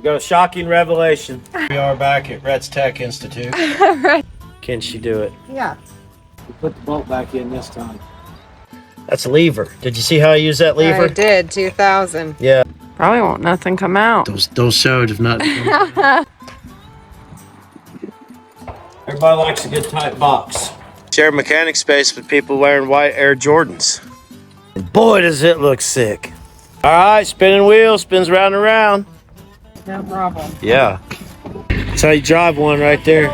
got a shocking revelation. We are back at Rhett's Tech Institute. Can she do it? Yeah. We put the bolt back in this time. That's a lever. Did you see how I use that lever? I did, 2000. Yeah. Probably won't nothing come out. Those showed if not. Everybody likes a good tight box. Share mechanic space with people wearing white Air Jordans. And boy, does it look sick. All right, spinning wheel, spins round and round. No problem. Yeah. That's how you drive one right there.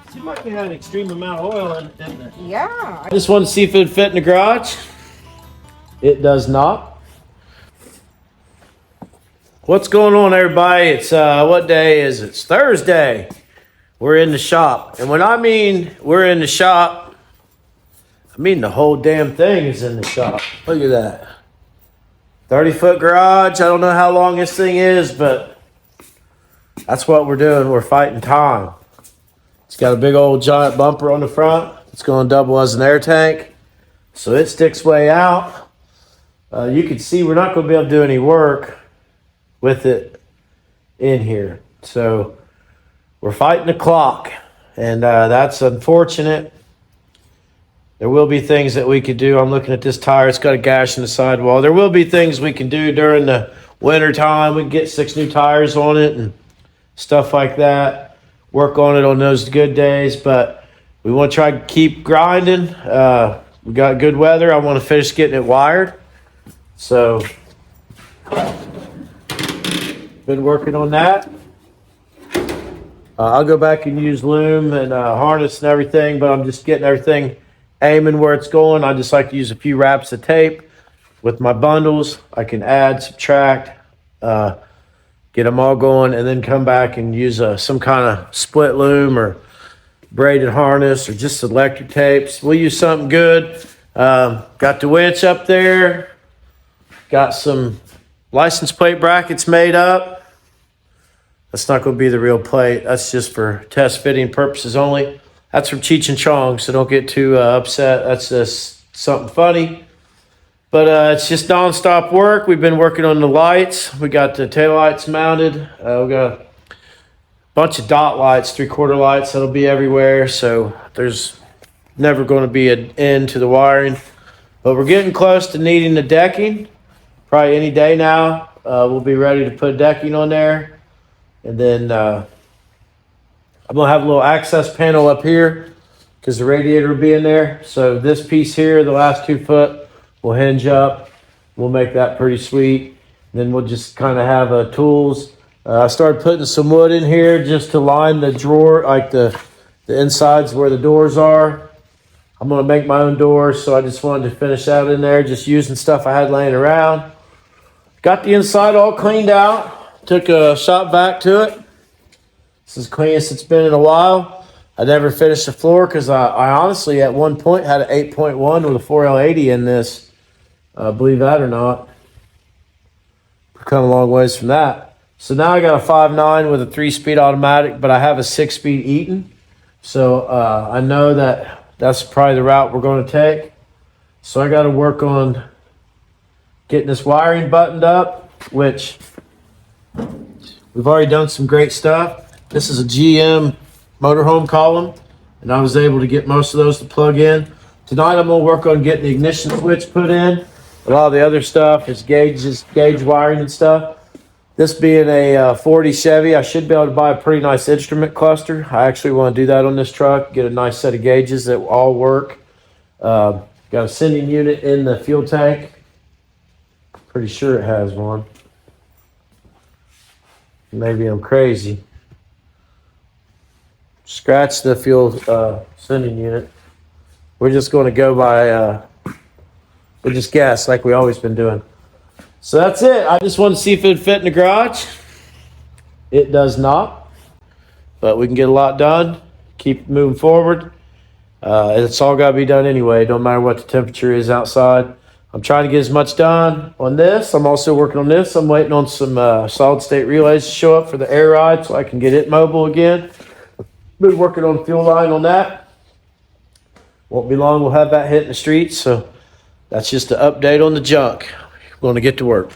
Seemed like it had an extreme amount of oil in it, didn't it? Yeah. I just wanted to see if it would fit in the garage. It does not. What's going on, everybody? It's what day is it? It's Thursday. We're in the shop. And when I mean we're in the shop, I mean the whole damn thing is in the shop. Look at that. 30-foot garage. I don't know how long this thing is, but that's what we're doing. We're fighting time. It's got a big old giant bumper on the front. It's going to double as an air tank. So it sticks way out. You can see we're not going to be able to do any work with it in here. So we're fighting the clock. And that's unfortunate. There will be things that we could do. I'm looking at this tire. It's got a gash in the sidewall. There will be things we can do during the winter time. We can get 6 new tires on it and stuff like that. Work on it on those good days. But we want to try to keep grinding. We got good weather. I want to finish getting it wired. So, been working on that. I'll go back and use loom and harness and everything. But I'm just getting everything aiming where it's going. I just like to use a few wraps of tape with my bundles. I can add, subtract, get them all going, and then come back and use some kind of split loom or braided harness or just electric tapes. We'll use something good. Got the winch up there. Got some license plate brackets made up. That's not going to be the real plate. That's just for test fitting purposes only. That's from Cheech and Chong, so don't get too upset. That's just something funny. But it's just nonstop work. We've been working on the lights. We got the taillights mounted. We got a bunch of dot lights, 3/4 lights that'll be everywhere. So there's never going to be an end to the wiring. But we're getting close to needing the decking. Probably any day now. We'll be ready to put decking on there. And then I'm going to have a little access panel up here because the radiator will be in there. So this piece here, the last 2 foot, will hinge up. We'll make that pretty sweet. Then we'll just kind of have tools. I started putting some wood in here just to line the drawer, like the insides where the doors are. I'm going to make my own doors, so I just wanted to finish that in there, just using stuff I had laying around. Got the inside all cleaned out. Took a shop vac to it. This is the cleanest it's been in a while. I never finished the floor because I honestly at one point had an 8.1 with a 4L80 in this. Believe that or not. We've come a long ways from that. So now I got a 5.9 with a 3-speed automatic, but I have a 6-speed Eaton. So I know that's probably the route we're going to take. So I got to work on getting this wiring buttoned up, which we've already done some great stuff. This is a GM motorhome column, and I was able to get most of those to plug in. Tonight I'm going to work on getting the ignition switch put in. A lot of the other stuff is gauge wiring and stuff. This being a 40 Chevy, I should be able to buy a pretty nice instrument cluster. I actually want to do that on this truck, get a nice set of gauges that all work. Got a sending unit in the fuel tank. Pretty sure it has one. Maybe I'm crazy. Scratch the fuel sending unit. We're just going to go by, we'll just guess like we always been doing. So that's it. I just wanted to see if it would fit in the garage. It does not, but we can get a lot done. Keep moving forward. It's all got to be done anyway. Don't matter what the temperature is outside. I'm trying to get as much done on this. I'm also working on this. I'm waiting on some solid state relays to show up for the air ride so I can get it mobile again. Been working on the fuel line on that. Won't be long. We'll have that hitting the streets. So that's just an update on the junk. We're going to get to work.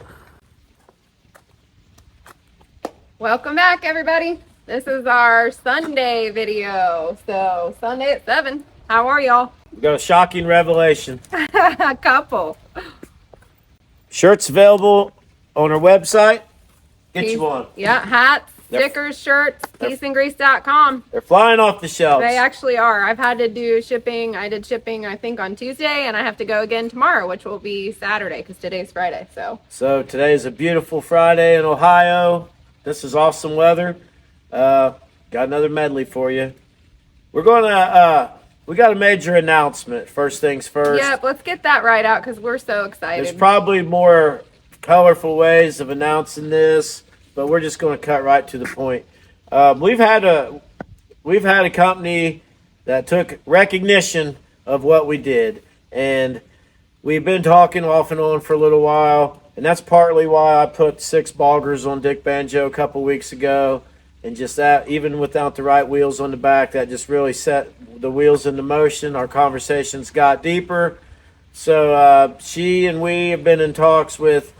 Welcome back, everybody. This is our Sunday video. So, Sunday at 7. How are y'all? We got a shocking revelation. A couple. Shirts available on our website. Get you one. Yeah, hats, stickers, shirts, piece.n.grease.com. They're flying off the shelves. They actually are. I've had to do shipping. I did shipping, I think, on Tuesday, and I have to go again tomorrow, which will be Saturday because today's Friday. So today is a beautiful Friday in Ohio. This is awesome weather. Got another medley for you. We're gonna we got a major announcement. First things first. Yep, let's get that right out because we're so excited. There's probably more colorful ways of announcing this, but we're just going to cut right to the point. We've had a company that took recognition of what we did, and we've been talking off and on for a little while, and that's partly why I put 6 boggers on Dick Banjo a couple weeks ago, and just that, even without the right wheels on the back, that just really set the wheels into motion. Our conversations got deeper. So she and we have been in talks with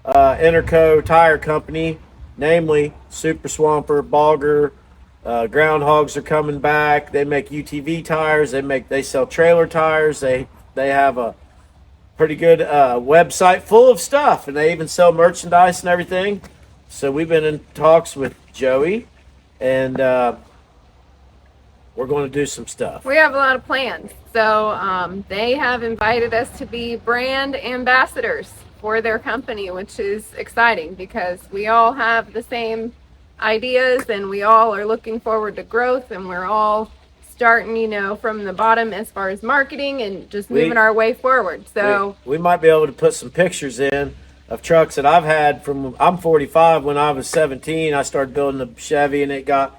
Interco Tire Company, namely Super Swamper, Bogger, Groundhogs are coming back. They make UTV tires. They sell trailer tires. They have a pretty good website full of stuff, and they even sell merchandise and everything. So we've been in talks with Joey, and we're going to do some stuff. We have a lot of plans. So they have invited us to be brand ambassadors for their company, which is exciting because we all have the same ideas and we all are looking forward to growth, and we're all starting, from the bottom as far as marketing and just moving our way forward. So we might be able to put some pictures in of trucks that I've had I'm 45. When I was 17, I started building a Chevy, and it got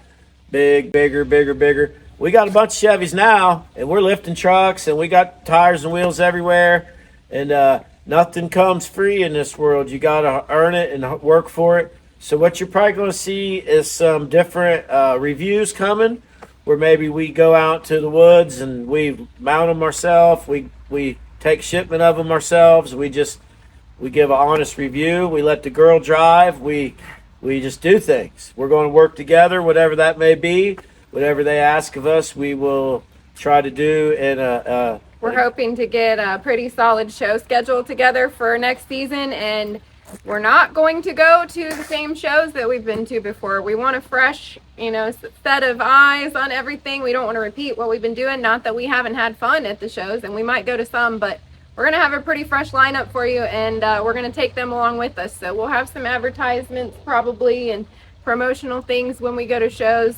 bigger. We got a bunch of Chevys now, and we're lifting trucks, and we got tires and wheels everywhere, and nothing comes free in this world. You got to earn it and work for it. So what you're probably going to see is some different reviews coming, where maybe we go out to the woods and we mount them ourselves. We take shipment of them ourselves. We give an honest review. We let the girl drive. We just do things. We're going to work together, whatever that may be. Whatever they ask of us, we will try to do. And we're hoping to get a pretty solid show schedule together for next season, and we're not going to go to the same shows that we've been to before. We want a fresh, set of eyes on everything. We don't want to repeat what we've been doing. Not that we haven't had fun at the shows, and we might go to some, but we're going to have a pretty fresh lineup for you, and we're going to take them along with us. So we'll have some advertisements probably and promotional things when we go to shows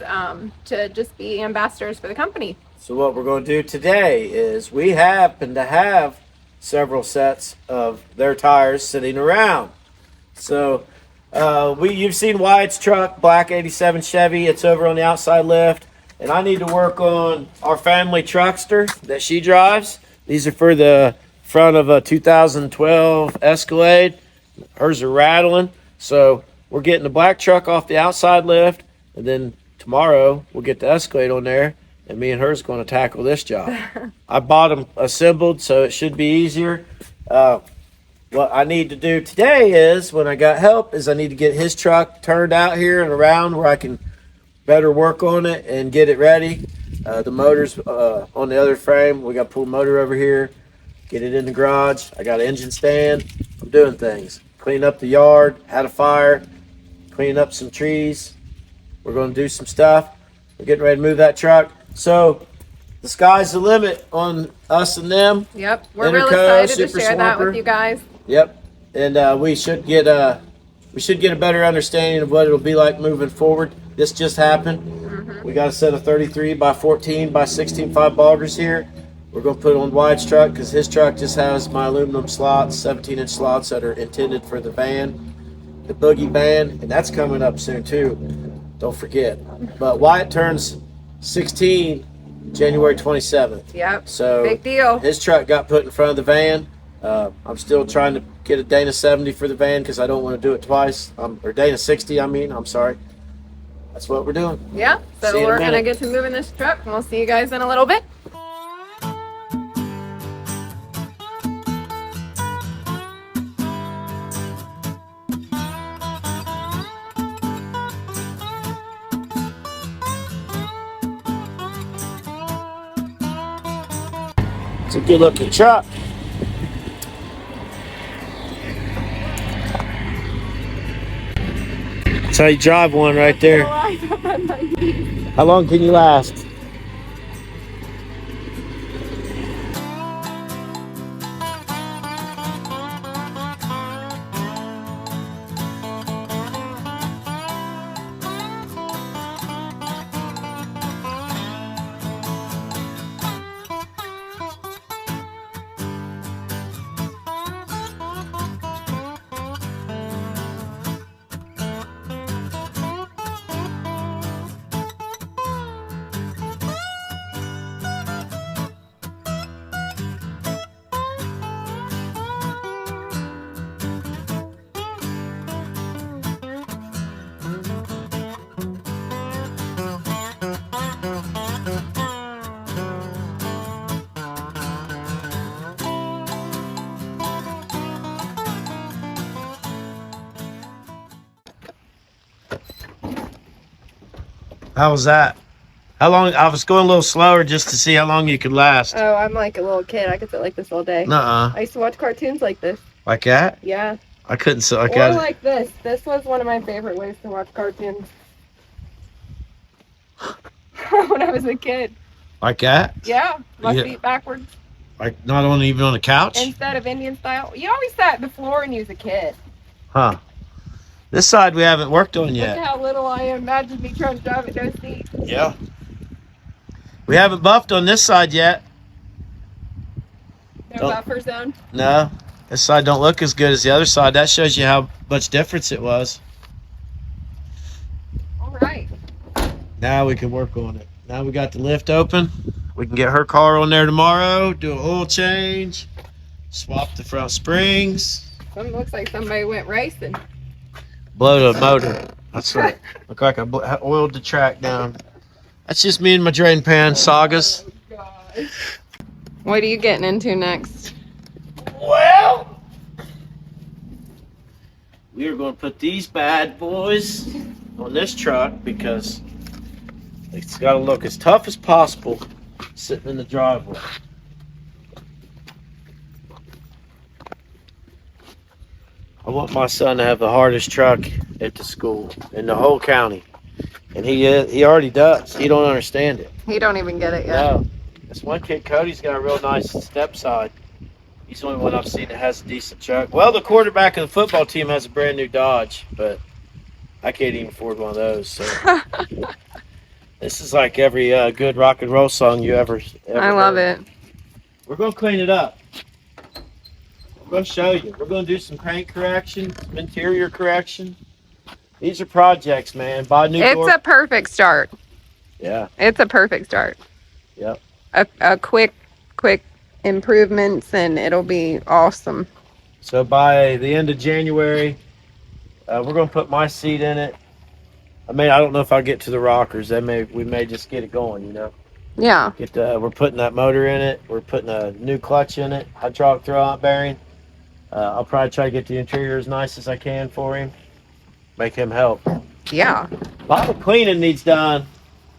to just be ambassadors for the company. So what we're going to do today is we happen to have several sets of their tires sitting around. So you've seen Wyatt's truck, black 87 Chevy. It's over on the outside lift, and I need to work on our family truckster that she drives. These are for the front of a 2012 Escalade. Hers are rattling, so we're getting the black truck off the outside lift, and then tomorrow we'll get the Escalade on there, and me and her's going to tackle this job. I bought them assembled, so it should be easier. What I need to do today is, when I got help, is I need to get his truck turned out here and around where I can better work on it and get it ready. The motor's on the other frame. We got to pull the motor over here, get it in the garage. I got an engine stand. I'm doing things. Clean up the yard, had a fire, clean up some trees. We're going to do some stuff. We're getting ready to move that truck. So the sky's the limit on us and them. Yep, we're Interco, really excited to Super share that Swamper. with you guys. Yep, and we should get a better understanding of what it'll be like moving forward. This just happened. Mm-hmm. We got a set of 33 by 14 by 16.5 boggers here. We're going to put it on Wyatt's truck because his truck just has my aluminum slots, 17-inch slots that are intended for the van, the boogie van, and that's coming up soon too. Don't forget. But Wyatt turns 16 January 27th. Yep. So big deal. His truck got put in front of the van. I'm still trying to get a Dana 70 for the van because I don't want to do it twice. Or Dana 60, I'm sorry. That's what we're doing. Yeah. So we're going to get to moving this truck, and we'll see you guys in a little bit. It's a good looking truck. That's how you drive one right there. How long can you last? How was that? How long? I was going a little slower just to see how long you could last. Oh, I'm like a little kid. I could sit like this all day. Nuh-uh. I used to watch cartoons like this. Like that? Yeah. I couldn't sit like Or that. like this. This was one of my favorite ways to watch cartoons. When I was a kid. Like that? Yeah. My Yeah. feet backwards. Like not on even on the couch? Instead of Indian style. You always sat on the floor and you was a kid. Huh. This side we haven't worked on yet. Look how little I am. Imagine me trying to drive it no seat. Yeah. We haven't buffed on this side yet. No Don't- buffer zone. No. This side don't look as good as the other side. That shows you how much difference it was. All right. Now we can work on it. Now we got the lift open. We can get her car on there tomorrow, do an oil change, swap the front springs, Something looks like somebody went racing. blow the motor. That's right. Look like I oiled the track down. That's just me and my drain pan sagas. Oh, gosh. What are you getting into next? Well, we are going to put these bad boys on this truck because it's got to look as tough as possible sitting in the driveway. I want my son to have the hardest truck at the school in the whole county, and he already does. He don't understand it. He don't even get it yet. No, this one kid Cody's got a real nice step side. He's the only one I've seen that has a decent truck. Well, the quarterback of the football team has a brand new Dodge, but I can't even afford one of those. So this is like every good rock and roll song you ever I love heard. it. We're gonna clean it up. We're gonna show you. We're gonna do some crank correction, some interior correction. These are projects, man. Buy new It's door. a perfect start. Yeah. It's a perfect start. Yep. A quick improvements and it'll be awesome. So by the end of January, we're gonna put my seat in it. I mean, I don't know if I'll get to the rockers. We may just get it going, you know. Yeah. We're putting that motor in it. We're putting a new clutch in it, hydraulic throw-out bearing. I'll probably try to get the interior as nice as I can for him. Make him help. Yeah. A lot of cleaning needs done.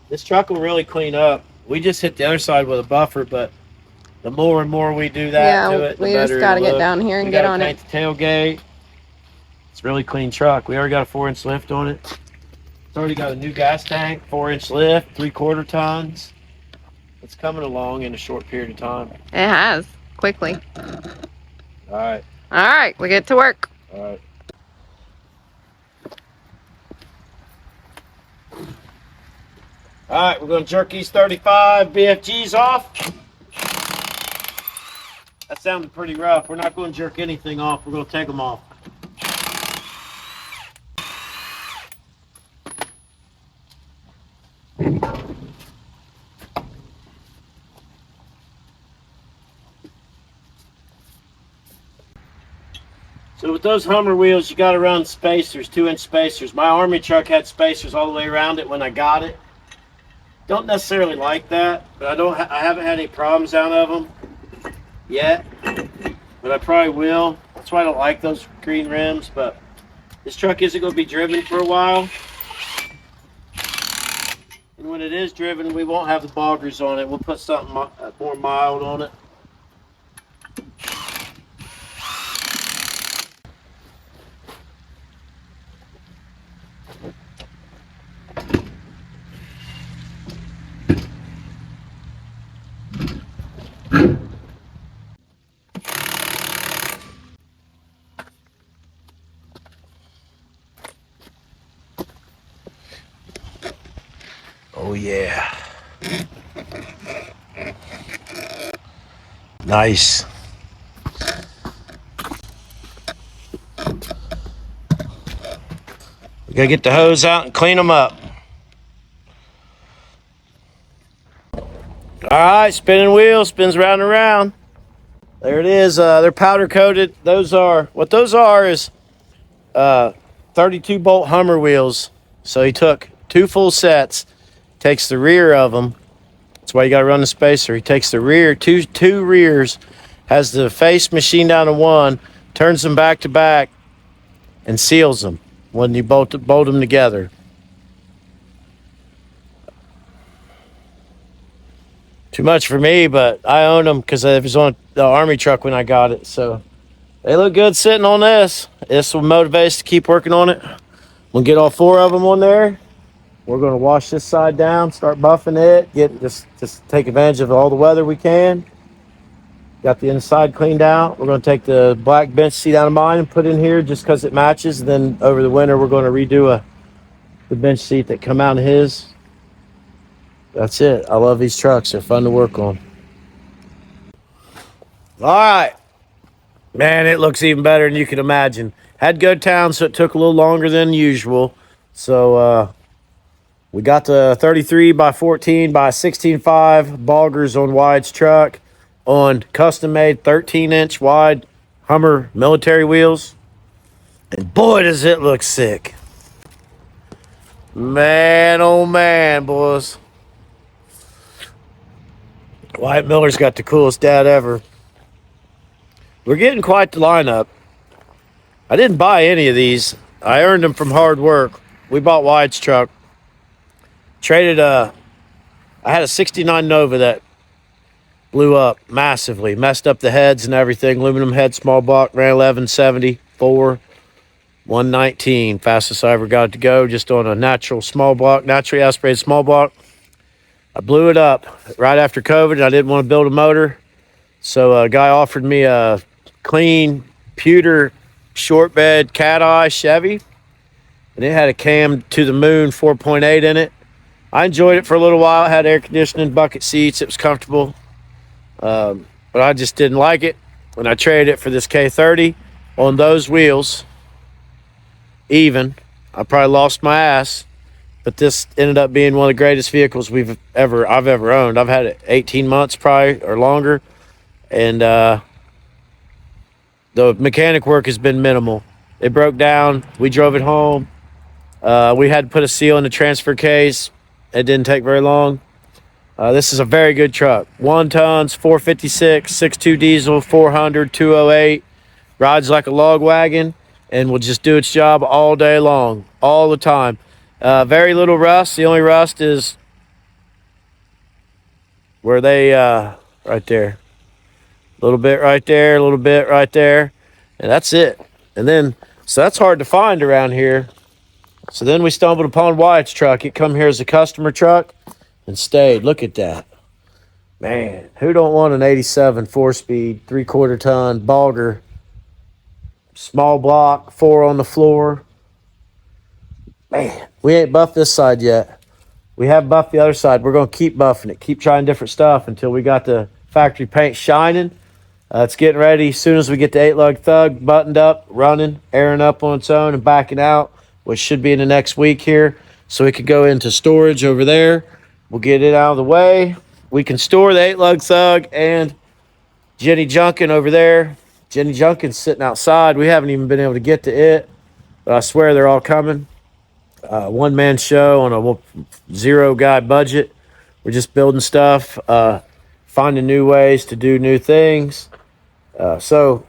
This truck will really clean up. We just hit the other side with a buffer, but the more and more we do that to it, the we better just got to it'll get look. down here and We get gotta on paint it. the tailgate. It's a really clean truck. We already got a 4-inch lift on it. It's already got a new gas tank, 4-inch lift, 3/4 tons. It's coming along in a short period of time. It has quickly. All right. All right, we get to work. All right. All right, we're going to jerk these 35 BFGs off. That sounded pretty rough. We're not going to jerk anything off. We're going to take them off. So with those Hummer wheels, you got to run spacers, 2-inch spacers. My Army truck had spacers all the way around it when I got it. Don't necessarily like that, but I haven't had any problems out of them yet. But I probably will. That's why I don't like those green rims. But this truck isn't going to be driven for a while. And when it is driven, we won't have the boggers on it. We'll put something more mild on it. Oh yeah. Nice. We gotta get the hose out and clean them up. All right, spinning wheel, spins round and round. There it is. They're powder coated. Those are is 32 bolt Hummer wheels. So he took 2 full sets, takes the rear of them. That's why you got to run the spacer. He takes the rear, two rears, has the face machined down to one, turns them back to back, and seals them when you bolt them together. Too much for me, but I own them because it was on the Army truck when I got it. So they look good sitting on this. This will motivate us to keep working on it. We'll get all 4 of them on there. We're going to wash this side down, start buffing it, just take advantage of all the weather we can. Got the inside cleaned out. We're going to take the black bench seat out of mine and put in here just because it matches. And then over the winter, we're going to redo the bench seat that come out of his. That's it. I love these trucks. They're fun to work on. All right. Man, it looks even better than you can imagine. Had to go to town, so it took a little longer than usual. So we got the 33 by 14 by 16.5 boggers on Wyatt's truck on custom-made 13-inch wide Hummer military wheels. And boy, does it look sick. Man, oh man, boys. Wyatt Miller's got the coolest dad ever. We're getting quite the lineup. I didn't buy any of these. I earned them from hard work. We bought Wyatt's truck. Traded I had a 69 Nova that blew up massively. Messed up the heads and everything. Aluminum head, small block, ran 1174, 119. Fastest I ever got it to go, just on a natural small block, naturally aspirated small block. I blew it up right after COVID, and I didn't want to build a motor. So a guy offered me a clean pewter short bed cat eye Chevy, and it had a cam to the moon 4.8 in it. I enjoyed it for a little while. It had air conditioning, bucket seats. It was comfortable, but I just didn't like it. When I traded it for this K30 on those wheels, I probably lost my ass. But this ended up being one of the greatest vehicles I've ever owned. I've had it 18 months probably or longer, and the mechanic work has been minimal. It broke down. We drove it home. We had to put a seal in the transfer case. It didn't take very long. This is a very good truck. 1 tons, 456, 6.2 diesel, 400, 208. Rides like a log wagon and will just do its job all day long, all the time. Very little rust. The only rust is where they, right there. A little bit right there, a little bit right there. And that's it. And then, so that's hard to find around here. So then we stumbled upon Wyatt's truck. It come here as a customer truck and stayed. Look at that. Man, who don't want an 87 4-speed, 3/4 ton bogger, small block, 4 on the floor? Man, we ain't buffed this side yet. We have buffed the other side. We're going to keep buffing it, keep trying different stuff until we got the factory paint shining. It's getting ready. As soon as we get the 8-lug Thug buttoned up, running, airing up on its own and backing out, which should be in the next week here, so it could go into storage over there. We'll get it out of the way. We can store the 8-lug Thug and Jenny Junkin over there. Jenny Junkin's sitting outside. We haven't even been able to get to it, but I swear they're all coming. One-man show on a 0-guy budget. We're just building stuff, finding new ways to do new things. So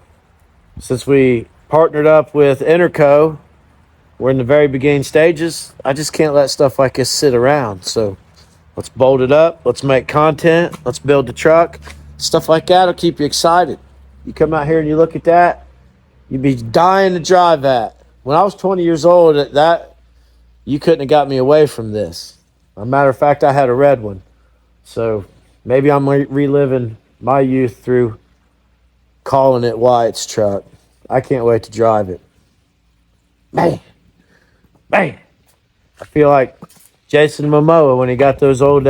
since we partnered up with Interco, we're in the very beginning stages. I just can't let stuff like this sit around. So let's bolt it up. Let's make content. Let's build the truck. Stuff like that will keep you excited. You come out here and you look at that, you'd be dying to drive that. When I was 20 years old, you couldn't have got me away from this. As a matter of fact, I had a red one. So maybe I'm reliving my youth through calling it Wyatt's truck. I can't wait to drive it. Man, man. I feel like Jason Momoa when he got those old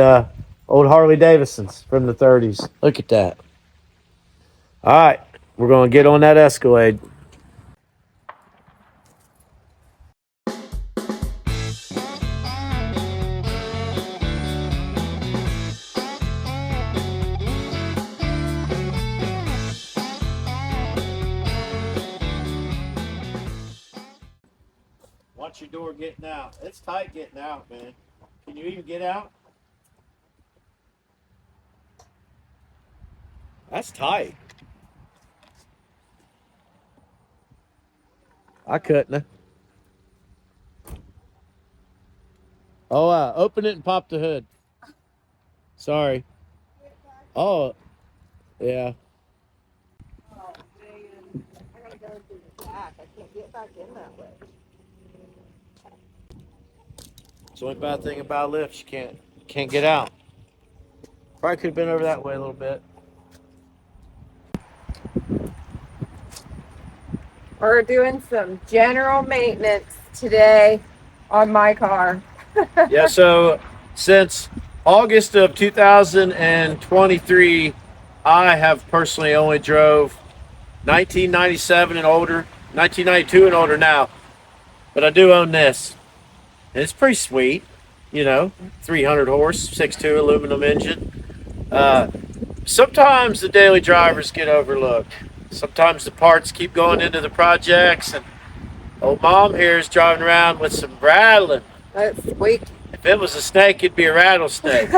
Harley Davidsons from the 30s. Look at that. All right, we're going to get on that Escalade. Watch your door getting out. It's tight getting out, man. Can you even get out? That's tight. I couldn't. Oh, open it and pop the hood. Sorry. Oh, yeah. Oh, man. I gotta go through the back. I can't get back in that way. It's the only bad thing about lifts, you can't get out. Probably could have been over that way a little bit. We're doing some general maintenance today on my car. Yeah, so since August of 2023, I have personally only drove 1997 and older, 1992 and older now. But I do own this. And it's pretty sweet, 300 horse, 6.2 aluminum engine. Sometimes the daily drivers get overlooked. Sometimes the parts keep going into the projects, and old mom here is driving around with some rattling. That's squeaky. If it was a snake, it'd be a rattlesnake.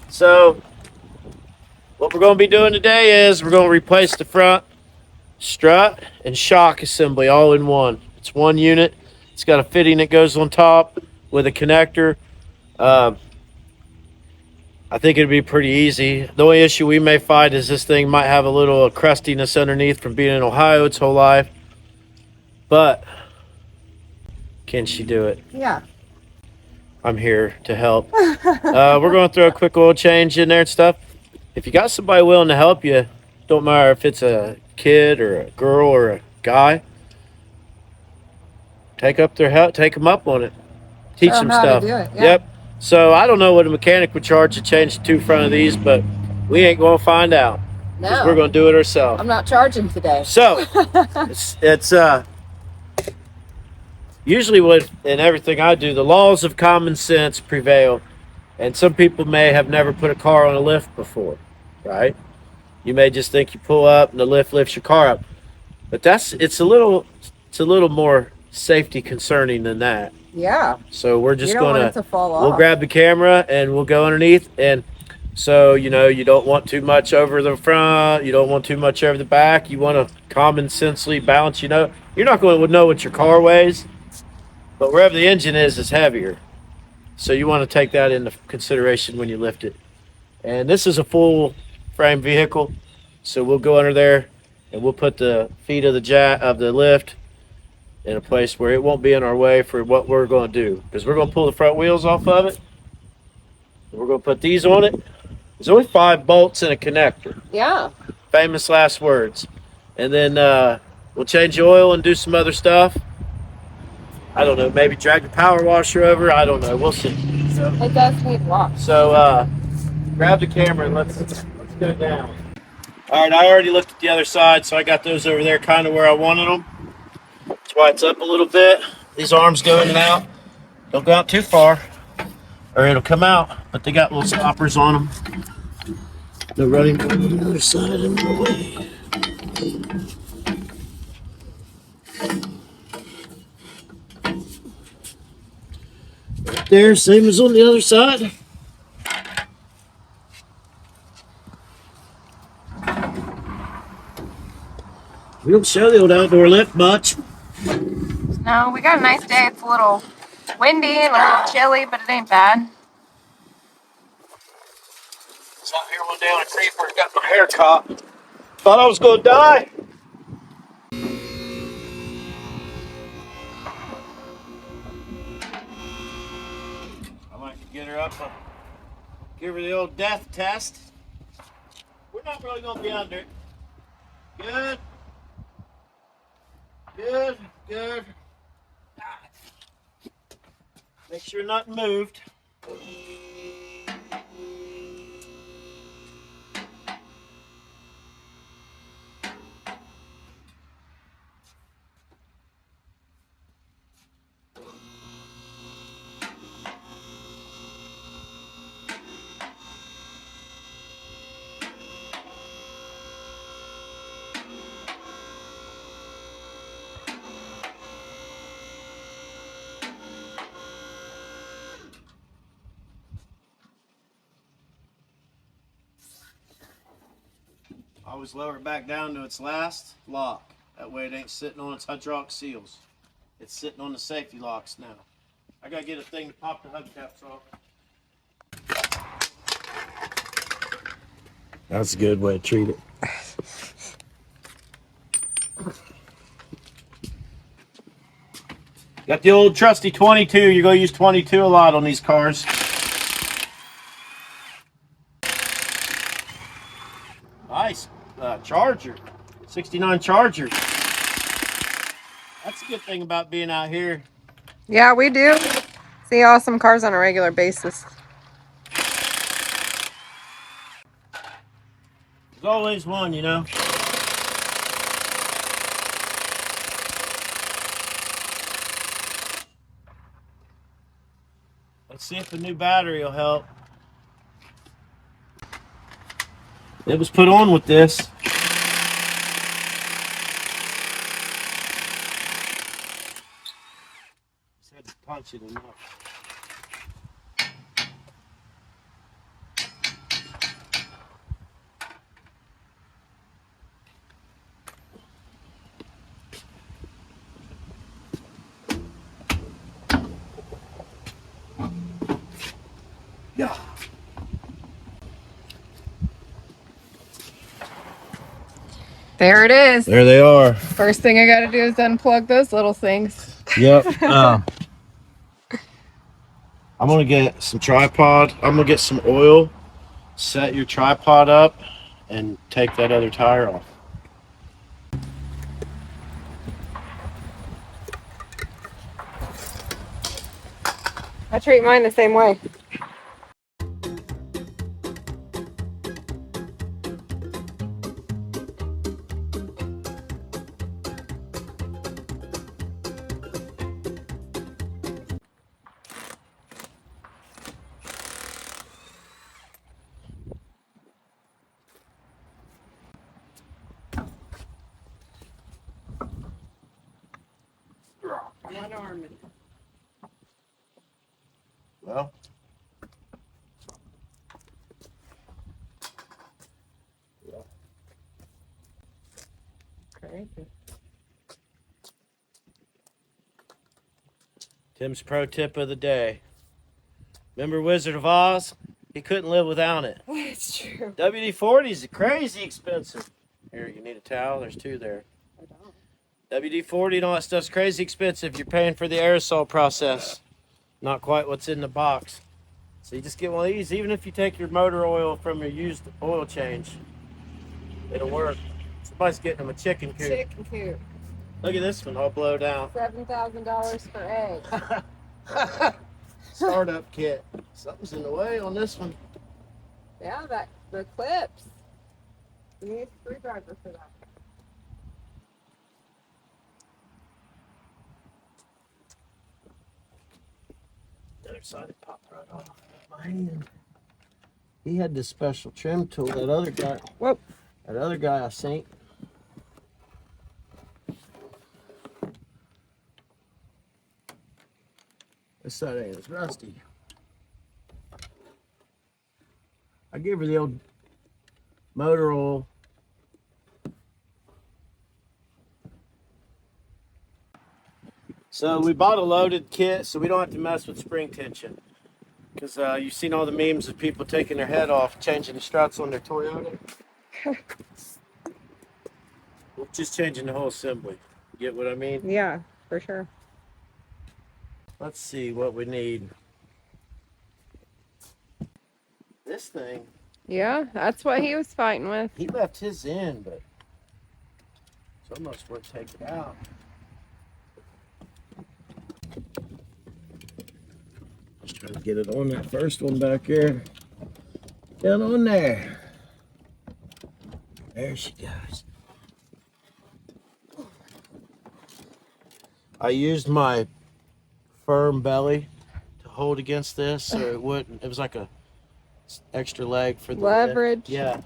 So what we're going to be doing today is we're going to replace the front strut and shock assembly all in one. It's one unit. It's got a fitting that goes on top with a connector. I think it'd be pretty easy. The only issue we may find is this thing might have a little crustiness underneath from being in Ohio its whole life. But can she do it? Yeah. I'm here to help. We're going to throw a quick oil change in there and stuff. If you got somebody willing to help you, don't matter if it's a kid or a girl or a guy, take them up on it. Teach them how stuff. to do it, yeah. Yep. So I don't know what a mechanic would charge to change the two front of these, but we ain't going to find out. No. We're going to do it ourselves. I'm not charging today. So it's usually in everything I do, the laws of common sense prevail. And some people may have never put a car on a lift before, right? You may just think you pull up and the lift lifts your car up. But it's a little more safety concerning than that. Yeah. So we're just You don't want gonna it to fall we'll off. grab the camera and we'll go underneath, and so you don't want too much over the front, you don't want too much over the back, you want to common sensely balance. You're not going to know what your car weighs, but wherever the engine is heavier, so you want to take that into consideration when you lift it. And this is a full frame vehicle, so we'll go under there and we'll put the feet of the lift in a place where it won't be in our way for what we're going to do, because we're going to pull the front wheels off of it. We're going to put these on it. There's only 5 bolts and a connector. Yeah. Famous last words. And then we'll change the oil and do some other stuff. I don't know, maybe drag the power washer over. I don't know. We'll see. So, It does need wash. so grab the camera and let's go down. All right, I already looked at the other side, so I got those over there kind of where I wanted them. That's why it's up a little bit. These arms go in and out. Don't go out too far or it'll come out, but they got little stoppers on them. They're running on the other side of the way. Right there, same as on the other side. We don't show the old outdoor lift much. No, we got a nice day. It's a little windy and a little chilly, but it ain't bad. So out here one day on a creeper, got my hair caught. Thought I was gonna die. Get her up. Give her the old death test. We're not really going to be under it. Good. Good. Good. Make sure nothing moved. Always lower it back down to its last lock. That way it ain't sitting on its hydraulic seals. It's sitting on the safety locks now. I gotta get a thing to pop the hubcaps off. That's a good way to treat it. Got the old trusty 22. You're gonna use 22 a lot on these cars. Nice Charger, 69 Charger. That's a good thing about being out here. Yeah, we do see awesome cars on a regular basis. There's always one, you know. Let's see if the new battery will help. It was put on with this. Just had to punch it enough. Yeah. There it is. There they are. First thing I got to do is unplug those little things. Yep. I'm gonna get some tripod. I'm gonna get some oil. Set your tripod up and take that other tire off. I treat mine the same way. One arm. Well. Crazy. Tim's pro tip of the day. Remember Wizard of Oz? He couldn't live without it. It's true. WD-40 is crazy expensive. Here, you need a towel? There's two there. I don't. WD-40 and all that stuff's crazy expensive. You're paying for the aerosol process. Not quite what's in the box. So you just get one of these. Even if you take your motor oil from your used oil change, it'll work. Somebody's getting them a chicken coop. Chicken coop. Look at this one all blowed out. $7,000 for eggs. Startup kit. Something's in the way on this one. Yeah, the clips. You need a screwdriver for that. The other side it popped right off my hand. He had this special trim tool. That other guy. Whoa. That other guy I seen. This side ain't as rusty. I gave her the old motor oil. So we bought a loaded kit so we don't have to mess with spring tension. Because you've seen all the memes of people taking their head off, changing the struts on their Toyota. We're just changing the whole assembly. Get what I mean? Yeah, for sure. Let's see what we need. This thing, Yeah, that's what he was fighting with. he left his in, but it's almost worth taking out. Just trying to get it on that first one back there. Down on there. There she goes. I used my firm belly to hold against this so it wouldn't, it was like a extra leg for the leverage. lift. Yeah.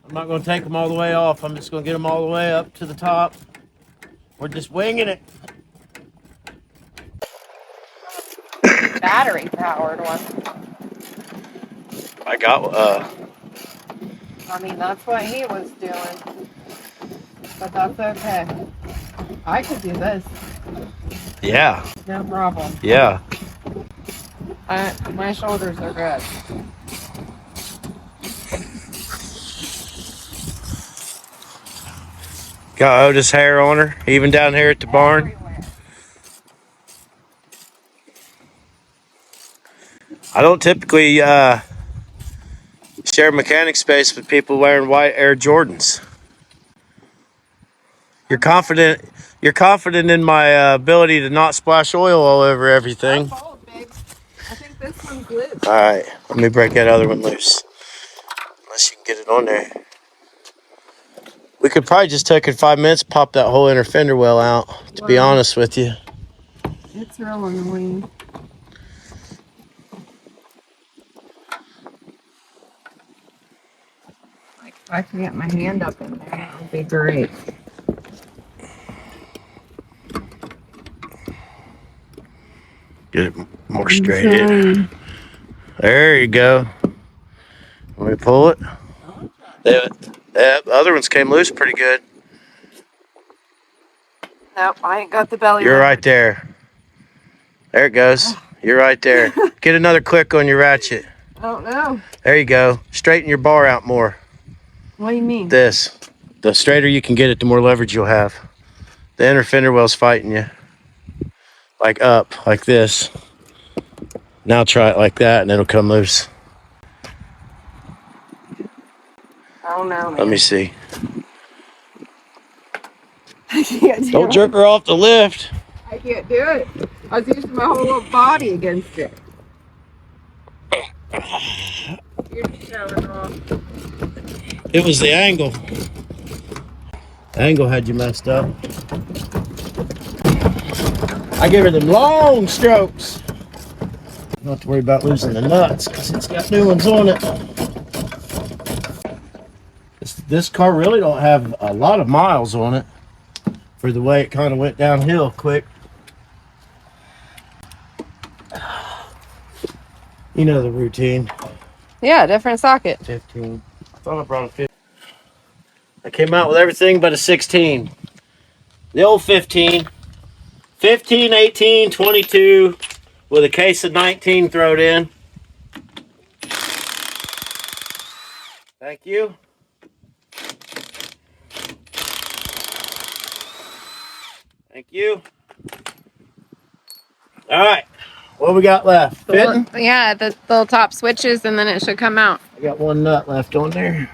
I'm not going to take them all the way off. I'm just going to get them all the way up to the top. We're just winging it. Battery powered one. I got I mean, that's what he was doing. But that's okay. I could do this. yeah. No problem. Yeah. My shoulders are good. Got Otis hair on her, even down here at the barn. Everywhere. I don't typically share mechanic space with people wearing white Air Jordans. You're confident in my ability to not splash oil all over everything. That's old, babe. I think this one's loose. All right, let me break that other one loose. Unless you can get it on there. We could probably just take it 5 minutes, pop that whole inner fender well out, to be honest with you. It's real annoying. Like, if I can get my hand up in there, that would be great. Get it more straight in. There you go. Let me pull it. The other ones came loose pretty good. Nope, I ain't got the belly. You're right there. There it goes. You're right there. Get another click on your ratchet. I don't know. There you go. Straighten your bar out more. What do you mean? This. The straighter you can get it, the more leverage you'll have. The inner fender well's fighting you. Like up, like this. Now try it like that and it'll come loose. I don't know, man. Let me see. I can't do Don't it. jerk her off the lift. I can't do it. I was using my whole little body against it. You're just showing off. It was the angle. The angle had you messed up. I give her them long strokes. Don't have to worry about losing the nuts because it's got new ones on it. This car really don't have a lot of miles on it for the way it kind of went downhill quick. You know the routine. Yeah, different socket. 15. I thought I brought a 15. I came out with everything but a 16. The old 15. 15, 18, 22 with a case of 19 thrown in. Thank you. Thank you. All right. What we got left? Fitting? Yeah, the little top switches and then it should come out. I got one nut left on there.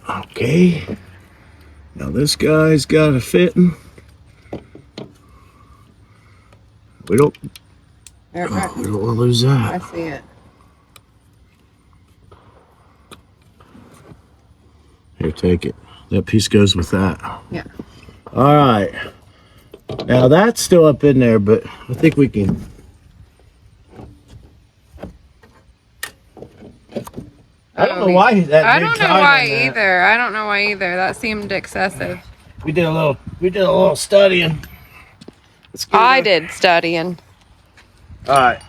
Okay. Now this guy's got a fitting. We don't want to lose I that. see it. Here, take it. That piece goes with that. Yeah. All right. Now that's still up in there, but I think we can. I don't know why that. I don't know why either. I don't know why either. That seemed excessive. We did a little studying. I did studying. All right.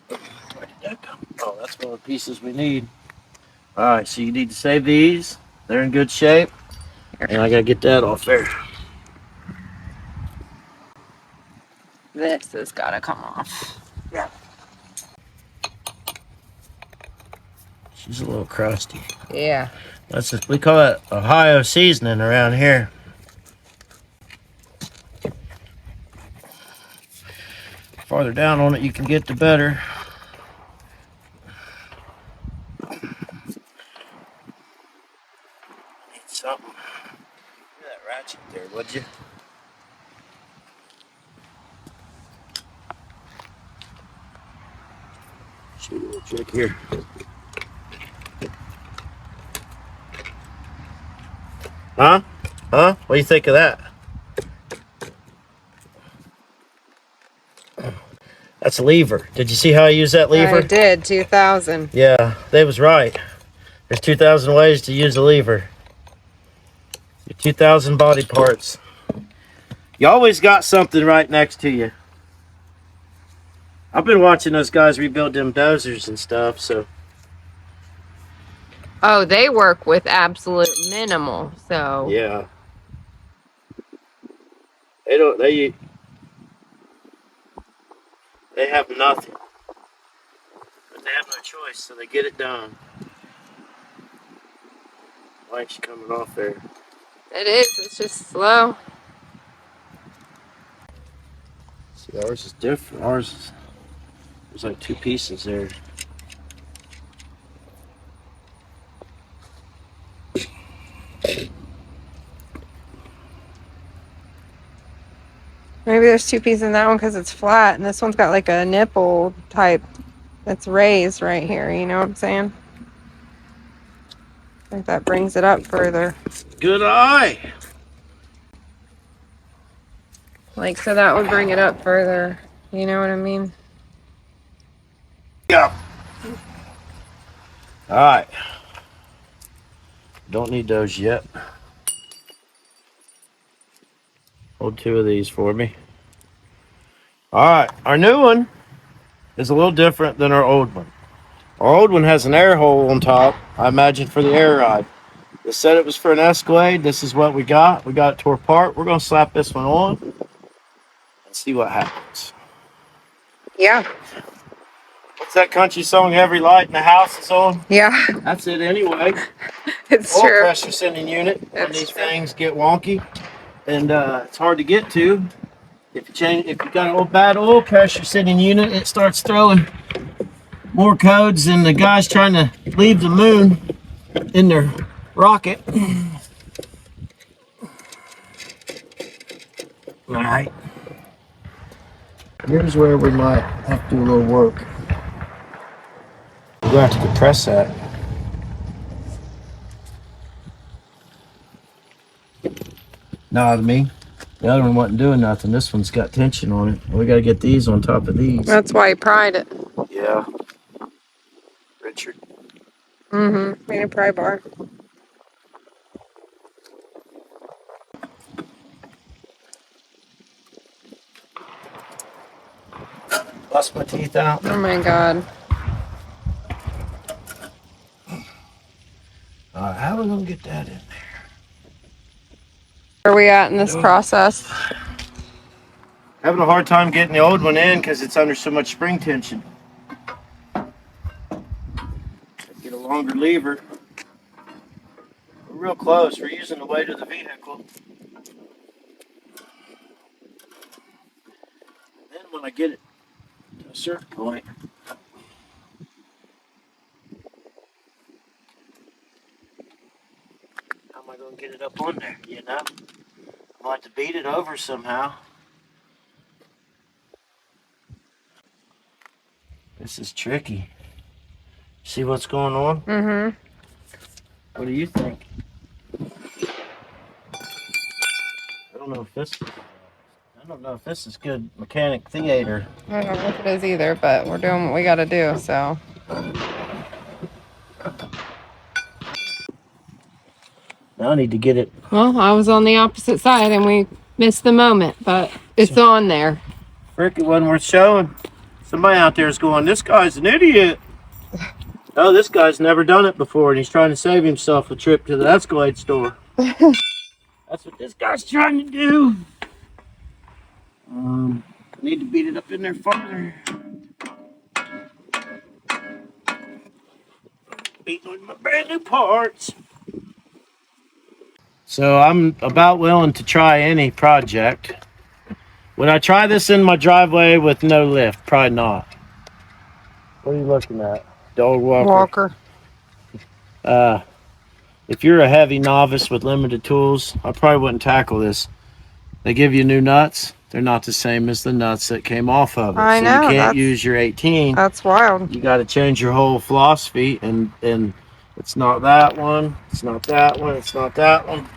Where did that come? Oh, that's one of the pieces we need. All right, so you need to save these. They're in good shape. And I gotta get that off there. This has got to come off. Yeah. She's a little crusty. Yeah. We call it Ohio seasoning around here. Farther down on it you can get, the better. Need something. Look at that ratchet there, would you? Show you a little trick here. Huh? Huh? What do you think of that? That's a lever. Did you see how I use that lever? I did, 2000. Yeah, they was right. There's 2,000 ways to use a lever. Your 2,000 body parts. You always got something right next to you. I've been watching those guys rebuild them dozers and stuff, so. Oh, they work with absolute minimal, so. Yeah. They have nothing. But they have no choice, so they get it done. Why ain't she coming off there? It is, it's just slow. See, ours is different. There's like 2 pieces there. Maybe there's 2 pieces in that one because it's flat, and this one's got like a nipple type that's raised right here. You know what I'm saying? I think that brings it up further. Good eye. Like, so that would bring it up further. You know what I mean? Yeah. All right. Don't need those yet. Hold 2 of these for me. All right. Our new one is a little different than our old one. Our old one has an air hole on top, I imagine, for the air ride. They said it was for an Escalade. This is what we got. We got it tore apart. We're going to slap this one on and see what happens. Yeah. What's that country song, Every Light in the House is On? Yeah. That's it anyway. It's Oil true. pressure sending unit. When It's these true. things get wonky and it's hard to get to. If you got a bad oil pressure sending unit, it starts throwing more codes than the guys trying to leave the moon in their rocket. All right. Here's where we might have to do a little work. We're going to have to compress that. Know what I mean? The other one wasn't doing nothing. This one's got tension on it. We got to get these on top of these. That's why he pried it. Yeah. Richard. Mm-hmm. Made a pry bar. Bust my teeth out. Oh my God. All right, how are we going to get that in there? Where are we at in this process? Having a hard time getting the old one in because it's under so much spring tension. Get a longer lever. We're real close. We're using the weight of the vehicle. Then when I get it to a certain point, how am I going to get it up on there, you know? I'll have to beat it over somehow. This is tricky. See what's going on? Mm-hmm. What do you think? I don't know if this is good mechanic theater. I don't know if it is either, but we're doing what we got to do, so. Now I need to get it. Well, I was on the opposite side and we missed the moment, but it's on there. Frick, it wasn't worth showing. Somebody out there is going, this guy's an idiot. Oh, this guy's never done it before and he's trying to save himself a trip to the Escalade store. That's what this guy's trying to do. Need to in there farther. Beating with my brand new parts. So I'm about willing to try any project. Would I try this in my driveway with no lift? Probably not. What are you looking at? Dog walker. If you're a heavy novice with limited tools, I probably wouldn't tackle this. They give you new nuts. They're not the same as the nuts that came off of it. I know. You can't use your 18. That's wild. You got to change your whole philosophy, and it's not that one. It's not that one. It's not that one.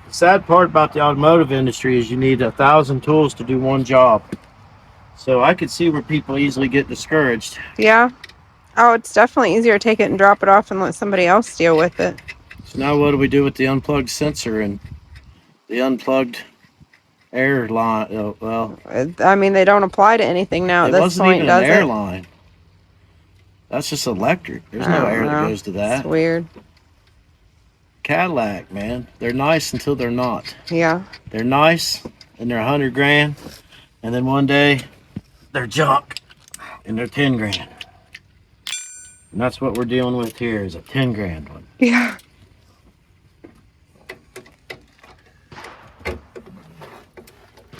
The sad part about the automotive industry is you need 1,000 tools to do one job. So I could see where people easily get discouraged. Yeah. Oh, it's definitely easier to take it and drop it off and let somebody else deal with it. So now what do we do with the unplugged sensor and the unplugged air line? Oh, well, I mean, they don't apply to anything now at this wasn't point, even does an air it? line. That's just electric. There's I no don't air that know. goes to that. It's weird. Cadillac, man. They're nice until they're not. Yeah. They're nice and they're $100,000, and then one day they're junk and they're $10,000. And that's what we're dealing with here is a $10,000 one. Yeah.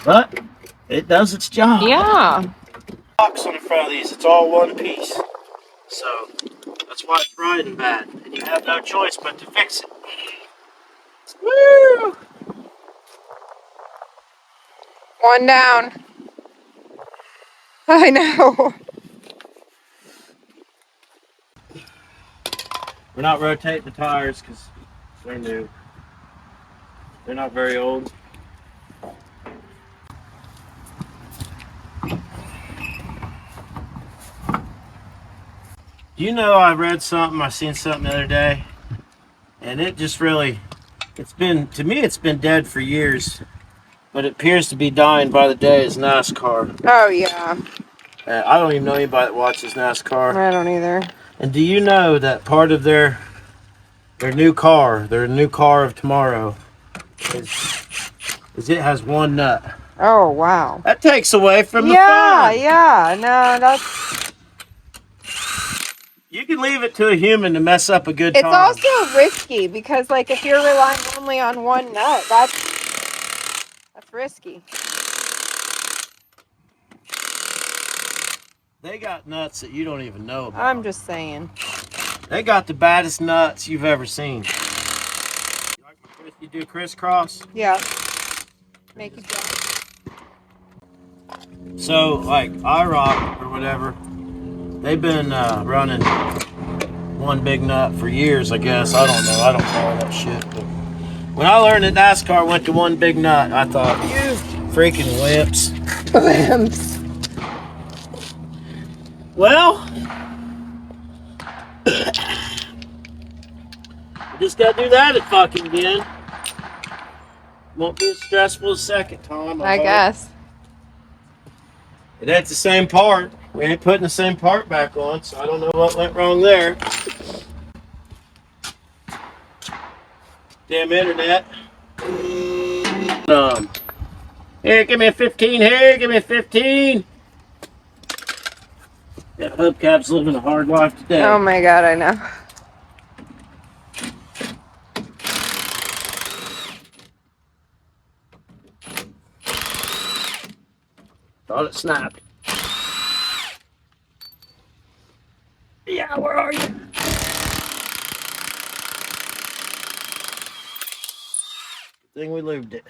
But it does its job. Yeah. Box on the front of these, it's all one piece. So that's why it's riding bad. And you have no choice but to fix it. Woo! One down. I know. We're not rotating the tires because they're new. They're not very old. You know, I seen something the other day, and it just really, it's been dead for years, but it appears to be dying by the day is NASCAR. Oh, yeah. I don't even know anybody that watches NASCAR. I don't either. And do you know that part of their new car of tomorrow, is it has one nut? Oh, wow. That takes away from the Yeah, fun. yeah. No, that's... You can leave it to a human to mess up a good time. It's also risky because, like, if you're relying only on one nut, that's risky. They got nuts that you don't even know about. I'm just saying. They got the baddest nuts you've ever seen. You do crisscross? Yeah. Make it jump. So, like, IROC or whatever, they've been running one big nut for years, I guess. I don't know. I don't follow that shit. But when I learned that NASCAR went to one big nut, I thought, you freaking wimps. Wimps. Well, we just gotta do that fucking again. Won't be as stressful as second time. I guess. It ain't the same part. We ain't putting the same part back on, so I don't know what went wrong there. Damn internet. Here, give me a 15 here, give me a 15. That hubcap's living a hard life today. Oh my God, I know. Thought it snapped. Yeah, where are you? Good thing we lubed it.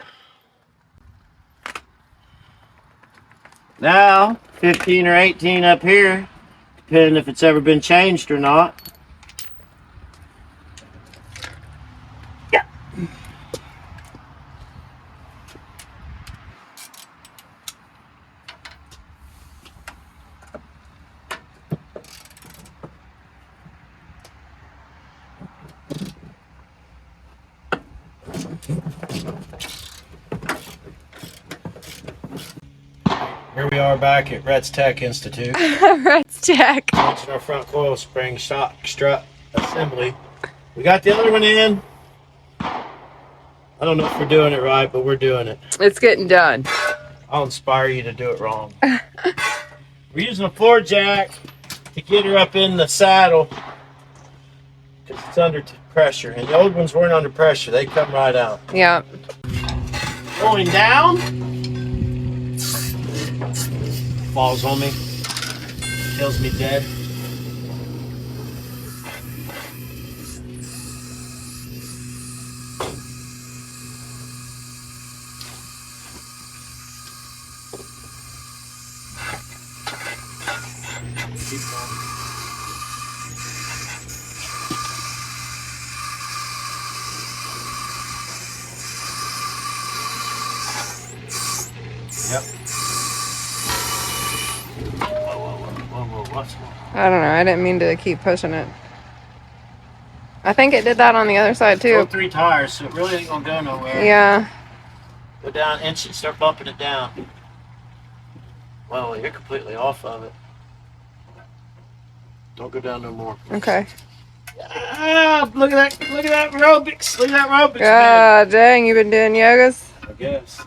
Now, 15 or 18 up here, depending if it's ever been changed or not. Yeah. Here we are back at Rhett's Tech Institute. Rhett's Tech. Changing our front coil spring shock strut assembly. We got the other one in. I don't know if we're doing it right, but we're doing it. It's getting done. I'll inspire you to do it wrong. We're using a floor jack to get her up in the saddle because it's under pressure. And the old ones weren't under pressure. They come right out. Yeah. Going down. Falls on me. Kills me dead. Keep going. Yep. What's going on? I don't know. I didn't mean to keep pushing it. I think it did that on the other side Throw too. 3 tires, so it really ain't gonna go nowhere. Yeah. Go down an inch and start bumping it down. Well, you're completely off of it. Don't go down no more. Okay. Ah, look at that aerobics. Look at that aerobics. God dang, you've been doing yogas? I guess.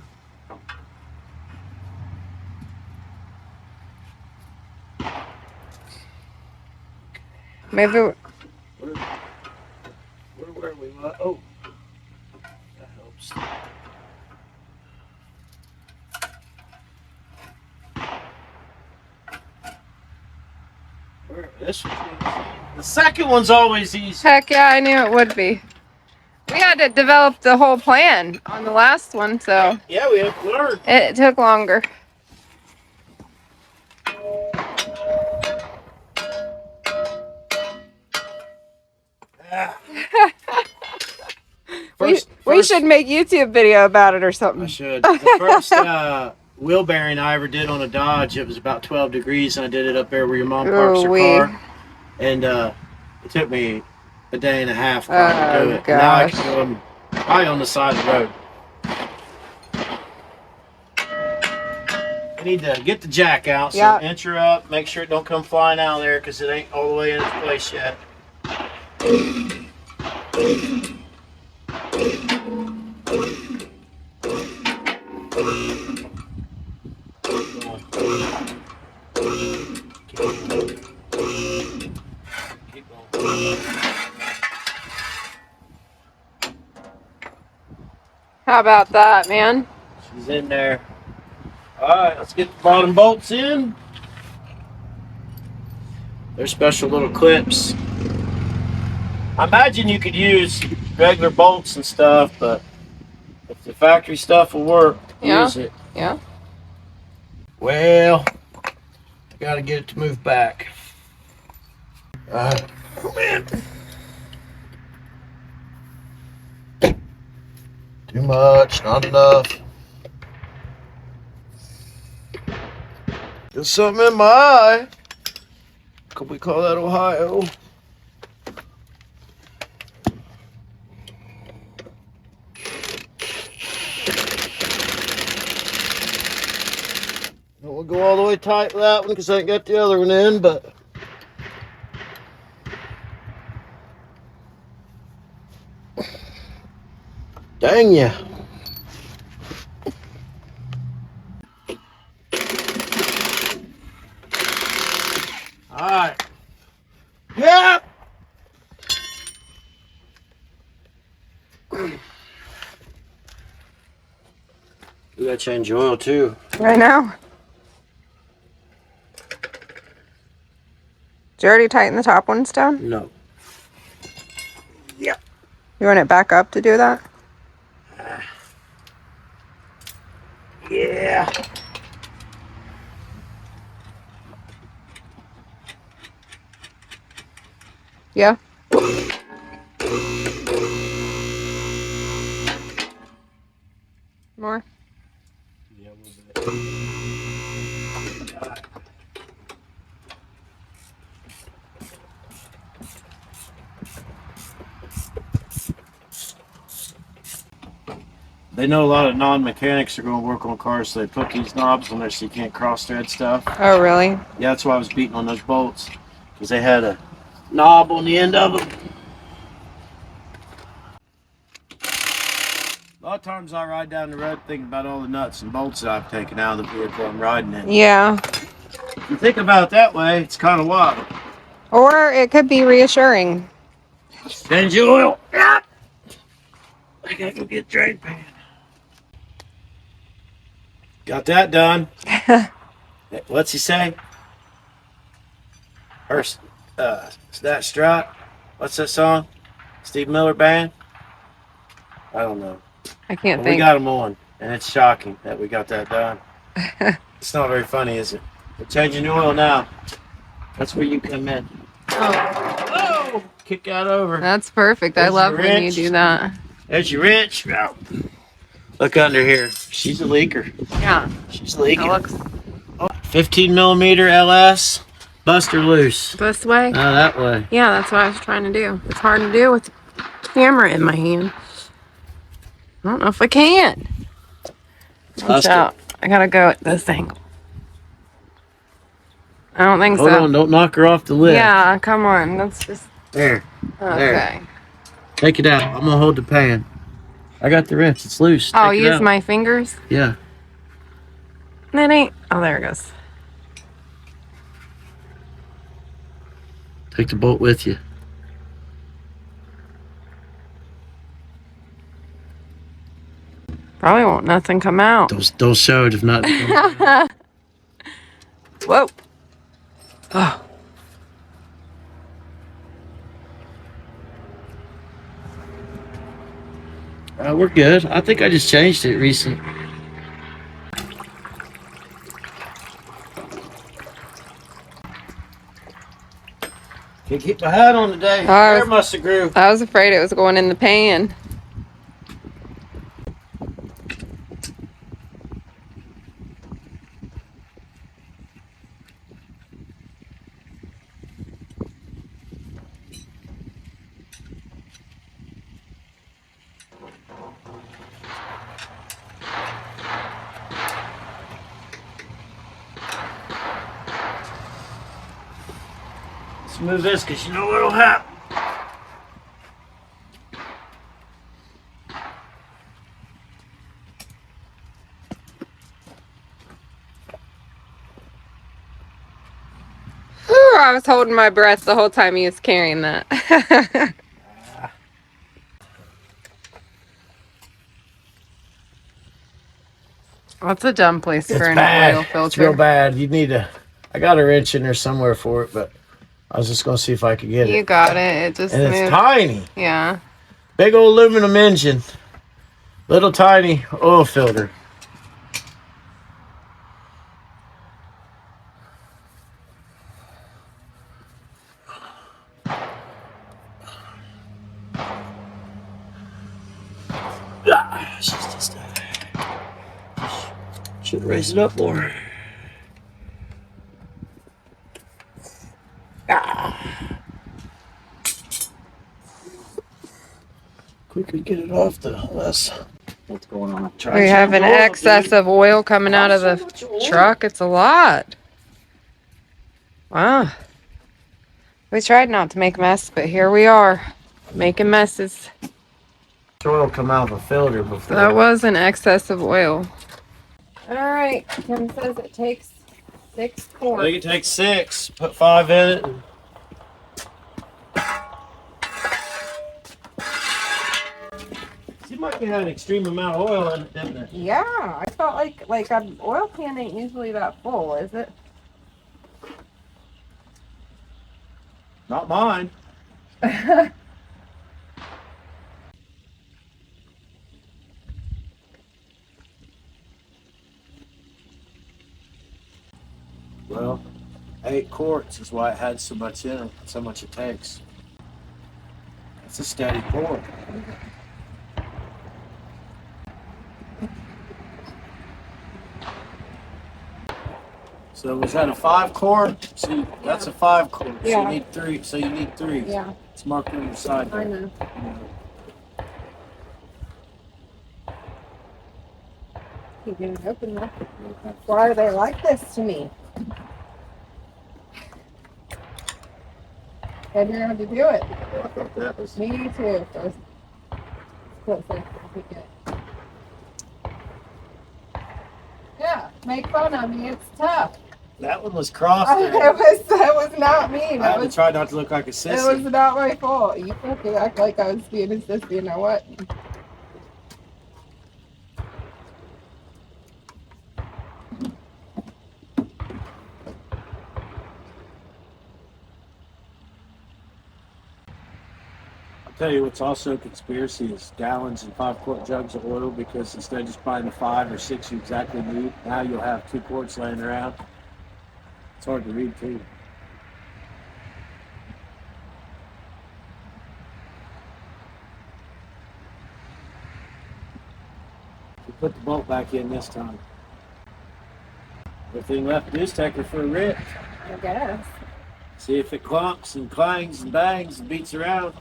Maybe. Where were we? Oh, that helps. This one. The second one's always easy. Heck yeah, I knew it would be. We had to develop the whole plan on the last one, so Yeah, we have to learn. it took longer. We should make YouTube video about it or I something. should. The first wheel bearing I ever did on a Dodge, it was about 12 degrees, and I did it up there where your mom parks her car. And it took me a day and a half probably to do it. Gosh. Now I can do them probably on the side of the road. I need to get the jack out, so Yep. inch her up, make sure it don't come flying out of there because it ain't all the way in its place yet. Keep going. How about that, man? She's in there. Alright, let's get the bottom bolts in. They're special little clips. I imagine you could use regular bolts and stuff, but if the factory stuff will work, use it. Yeah. Well, I gotta get it to move back. Oh man. Too much, not enough. There's something in my eye. Could we call that Ohio? We'll go all the way tight with that one because I ain't got the other one in, but dang ya. Alright. Yeah. We gotta change the oil too. Right now. Did you already tighten the top ones down? No. Yep. You want it back up to do that? Yeah. Yeah. More? Yeah, a little bit. They know a lot of non-mechanics are going to work on cars, so they put these knobs on there so you can't cross-thread stuff. Oh, really? Yeah, that's why I was beating on those bolts, because they had a knob on the end of them. A lot lot of times I ride down the road thinking about all the nuts and bolts that I've taken out of the vehicle I'm riding in. Yeah. If you think about it that way, it's kind of wild. Or it could be reassuring. Engine oil. Yep. I gotta go get drain pan. Got that done. What's he say? Is that Strut? What's that song? Steve Miller Band? I don't know. I can't But think. we got them on, and it's shocking that we got that done. It's not very funny, is it? We're changing the oil now. That's where you come in. Oh! Kick that over. That's perfect. There's I love your when you wrench. do that. There's your wrench. Look under here. She's a leaker. Yeah. She's leaking. That looks 15 millimeter LS. Buster loose. this way. That way. Yeah, that's what I was trying to do. It's hard to do with the camera in my hand. I don't know if I can. Watch out. I gotta go at this angle. I don't think Hold so. on, don't knock her off the lid. Yeah, come on. Let's just. There. Okay. There. Take it out. I'm gonna hold the pan. I got the wrench. It's loose. Oh, Take it use out. my fingers? Yeah. That ain't. Oh, there it goes. Take the bolt with you. Probably won't nothing come out. Don't show it if not. Whoa. Oh. We're good. I think I just changed it recently. Can't keep my hat on today. Hair must have grew. I was afraid it was going in the pan. Let's move this because you know what'll happen. Whew, I was holding my breath the whole time he was carrying that. What's a dumb place for an oil filter? It's real bad. You need a. I got a wrench in there somewhere for it, but I was just gonna see if I could get it. You got it. It just And moved. it's tiny. Yeah. Big old aluminum engine. Little tiny oil filter. Should raise it up more. Quicker get it off, the less. What's going on? We have an excess of oil coming out of the truck. It's a lot. Wow. We tried not to make a mess, but here we are, making messes. Oil come out of a filter before. That was an excess of oil. All right. Tim says it takes 6 I quarts. think it takes 6. Put 5 in it. Seemed like you had an extreme amount of oil in it, didn't it? Yeah, I felt like an oil pan ain't usually that full, is it? Not mine. Well, 8 quarts is why it had so much in it, so much it takes. It's a steady pour. So was that a 5 quart? See, that's a 5 quart. So Yeah. you need 3. So you need 3. Yeah, It's marked on the side. I there. know. You can open that. Why are they like this to me? I didn't know how to do it. I thought that was. Me too. First. Closer. Okay, good. make fun of me. It's tough. That one was crossed It there. was not me. I had to try not to look like a sissy. It was not my fault. You fucking act like I was being a sissy, you know what? I'll tell you what's also a conspiracy is gallons and 5-quart jugs of oil, because instead of just buying the 5 or 6 you exactly need, now you'll have 2 quarts laying around. It's hard to read too. We put the bolt back in this time. Everything left to do is take her for a rip. I guess. See if it clunks and clangs and bangs and beats around.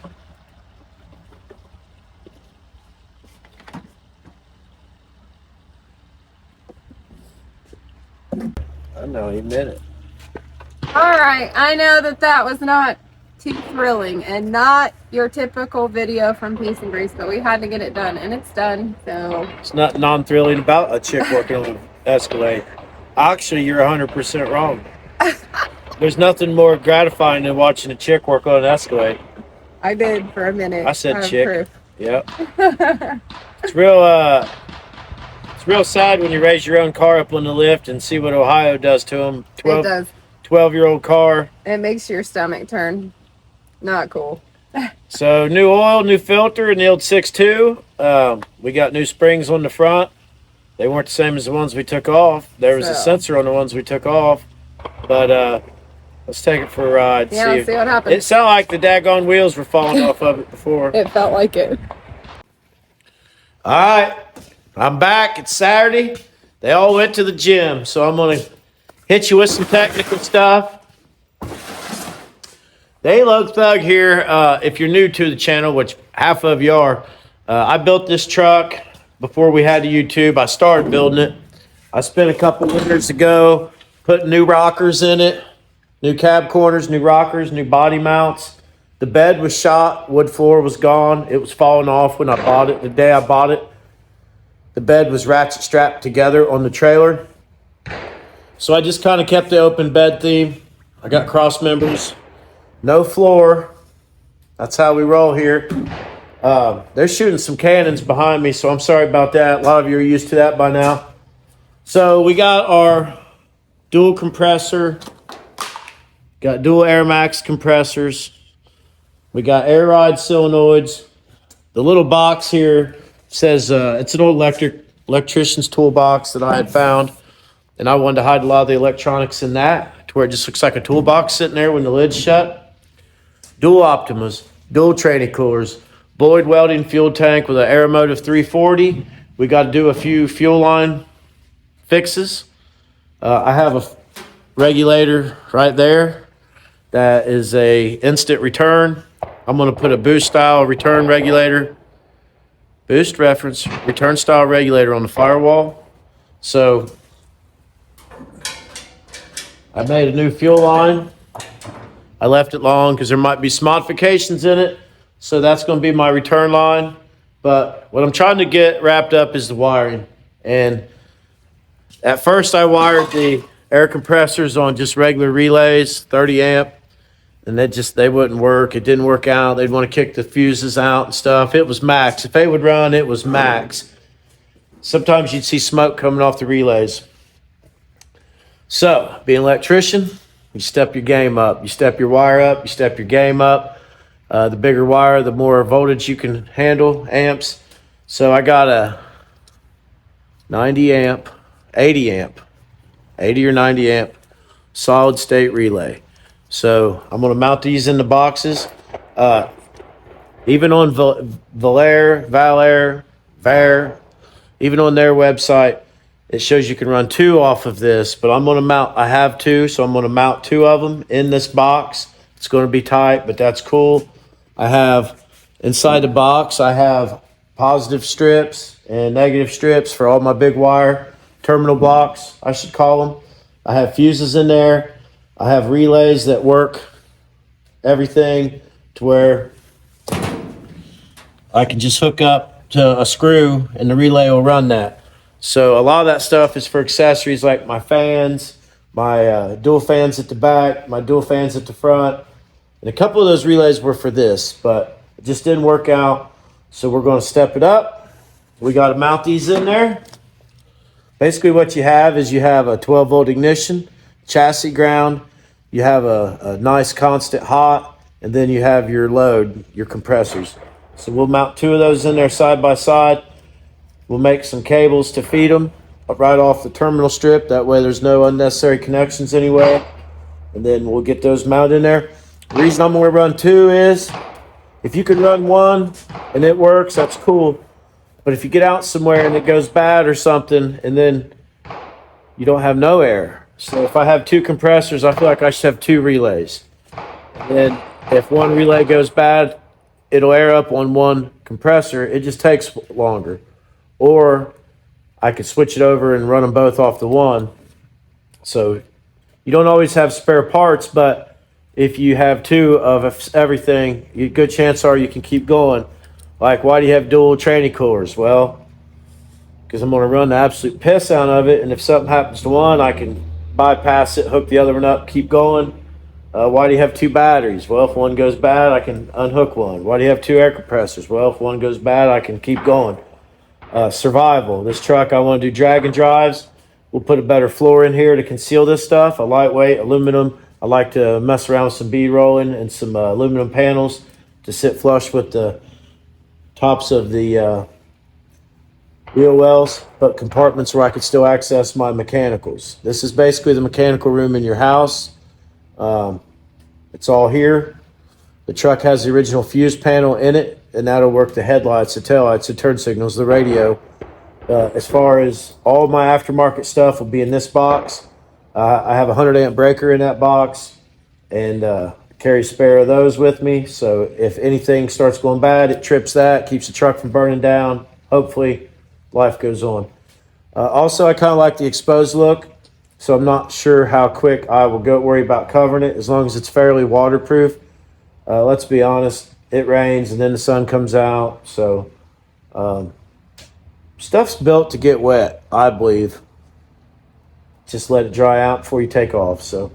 I know, he meant it. All right, I know that was not too thrilling and not your typical video from Piece and Grease, but we had to get it done, and it's done. So It's not non-thrilling about a chick working on an Escalade. Actually, you're 100% wrong. There's nothing more gratifying than watching a chick work on an Escalade. I did for a minute. I said I have chick. proof. Yep. It's real sad when you raise your own car up on the lift and see what Ohio does to them. It does. 12-year-old car. It makes your stomach turn. Not cool. So new oil, new filter, and the old 6.2. We got new springs on the front. They weren't the same as the ones we took off. There was a sensor on the ones we took off. But let's take it for a ride. Yeah, let's see what happens. It sounded like the daggone wheels were falling off of it before. It felt like it. All right, I'm back. It's Saturday. They all went to the gym, so I'm going to hit you with some technical stuff. The A-Load Thug here, if you're new to the channel, which half of you are, I built this truck before we had a YouTube. I started building it. I spent a couple winters ago putting new rockers in it, new cab corners, new rockers, new body mounts. The bed was shot, wood floor was gone. It was falling off when I bought it. The day I bought it, the bed was ratchet strapped together on the trailer. So I just kind of kept the open bed theme. I got cross members, no floor. That's how we roll here. They're shooting some cannons behind me, so I'm sorry about that. A lot of you are used to that by now. So we got our dual compressor, got dual Air Max compressors. We got air ride solenoids. The little box here says it's an old electrician's toolbox that I had found, and I wanted to hide a lot of the electronics in that to where it just looks like a toolbox sitting there when the lid's shut. Dual Optimas, dual training coolers, Boyd welding fuel tank with an Aeromotive 340. We got to do a few fuel line fixes. I have a regulator right there that is a instant return. I'm going to put a boost style return regulator, boost reference, return style regulator on the firewall. So I made a new fuel line. I left it long because there might be some modifications in it. So that's going to be my return line. But what I'm trying to get wrapped up is the wiring. And at first I wired the air compressors on just regular relays, 30 amp. And they wouldn't work. It didn't work out. They'd want to kick the fuses out and stuff. It was max. If they would run, it was max. Sometimes you'd see smoke coming off the relays. So, being an electrician, you step your game up. You step your wire up. You step your game up. The bigger wire, the more voltage you can handle, amps. So I got a 90 amp, 80 amp, 80 or 90 amp solid state relay. So I'm going to mount these in the boxes. Even on Valer, even on their website, it shows you can run 2 off of this, but I'm going to mount, I have 2, so I'm going to mount 2 of them in this box. It's going to be tight, but that's cool. I have, inside the box, I have positive strips and negative strips for all my big wire terminal blocks, I should call them. I have fuses in there. I have relays that work everything to where I can just hook up to a screw and the relay will run that. So a lot of that stuff is for accessories like my fans, my dual fans at the back, my dual fans at the front. And a couple of those relays were for this, but it just didn't work out. So we're going to step it up. We got to mount these in there. Basically what you have is you have a 12 volt ignition, chassis ground, you have a nice constant hot, and then you have your load, your compressors. So we'll mount 2 of those in there side by side. We'll make some cables to feed them right off the terminal strip. That way there's no unnecessary connections anyway. And then we'll get those mounted in there. The reason I'm going to run 2 is if you can run 1 and it works, that's cool. But if you get out somewhere and it goes bad or something, and then you don't have no air. So if I have 2 compressors, I feel like I should have 2 relays. And then if one relay goes bad, it'll air up on one compressor. It just takes longer. Or I could switch it over and run them both off the one. So you don't always have spare parts, but if you have 2 of everything, good chance are you can keep going. Like, why do you have dual tranny coolers? Well, because I'm going to run the absolute piss out of it, and if something happens to one, I can bypass it, hook the other one up, keep going. Why do you have 2 batteries? Well, if one goes bad, I can unhook one. Why do you have 2 air compressors? Well, if one goes bad, I can keep going. Survival. This truck, I want to do drag and drives. We'll put a better floor in here to conceal this stuff. A lightweight aluminum. I like to mess around with some bead rolling and some aluminum panels to sit flush with the tops of the wheel wells, but compartments where I could still access my mechanicals. This is basically the mechanical room in your house. It's all here. The truck has the original fuse panel in it, and that'll work the headlights, the taillights, the turn signals, the radio. As far as all my aftermarket stuff will be in this box. I have a 100 amp breaker in that box, and carry a spare of those with me. So if anything starts going bad, it trips that, keeps the truck from burning down. Hopefully, life goes on. Also, I kind of like the exposed look, so I'm not sure how quick I will worry about covering it, as long as it's fairly waterproof. Let's be honest, it rains and then the sun comes out, so stuff's built to get wet, I believe. Just let it dry out before you take off. So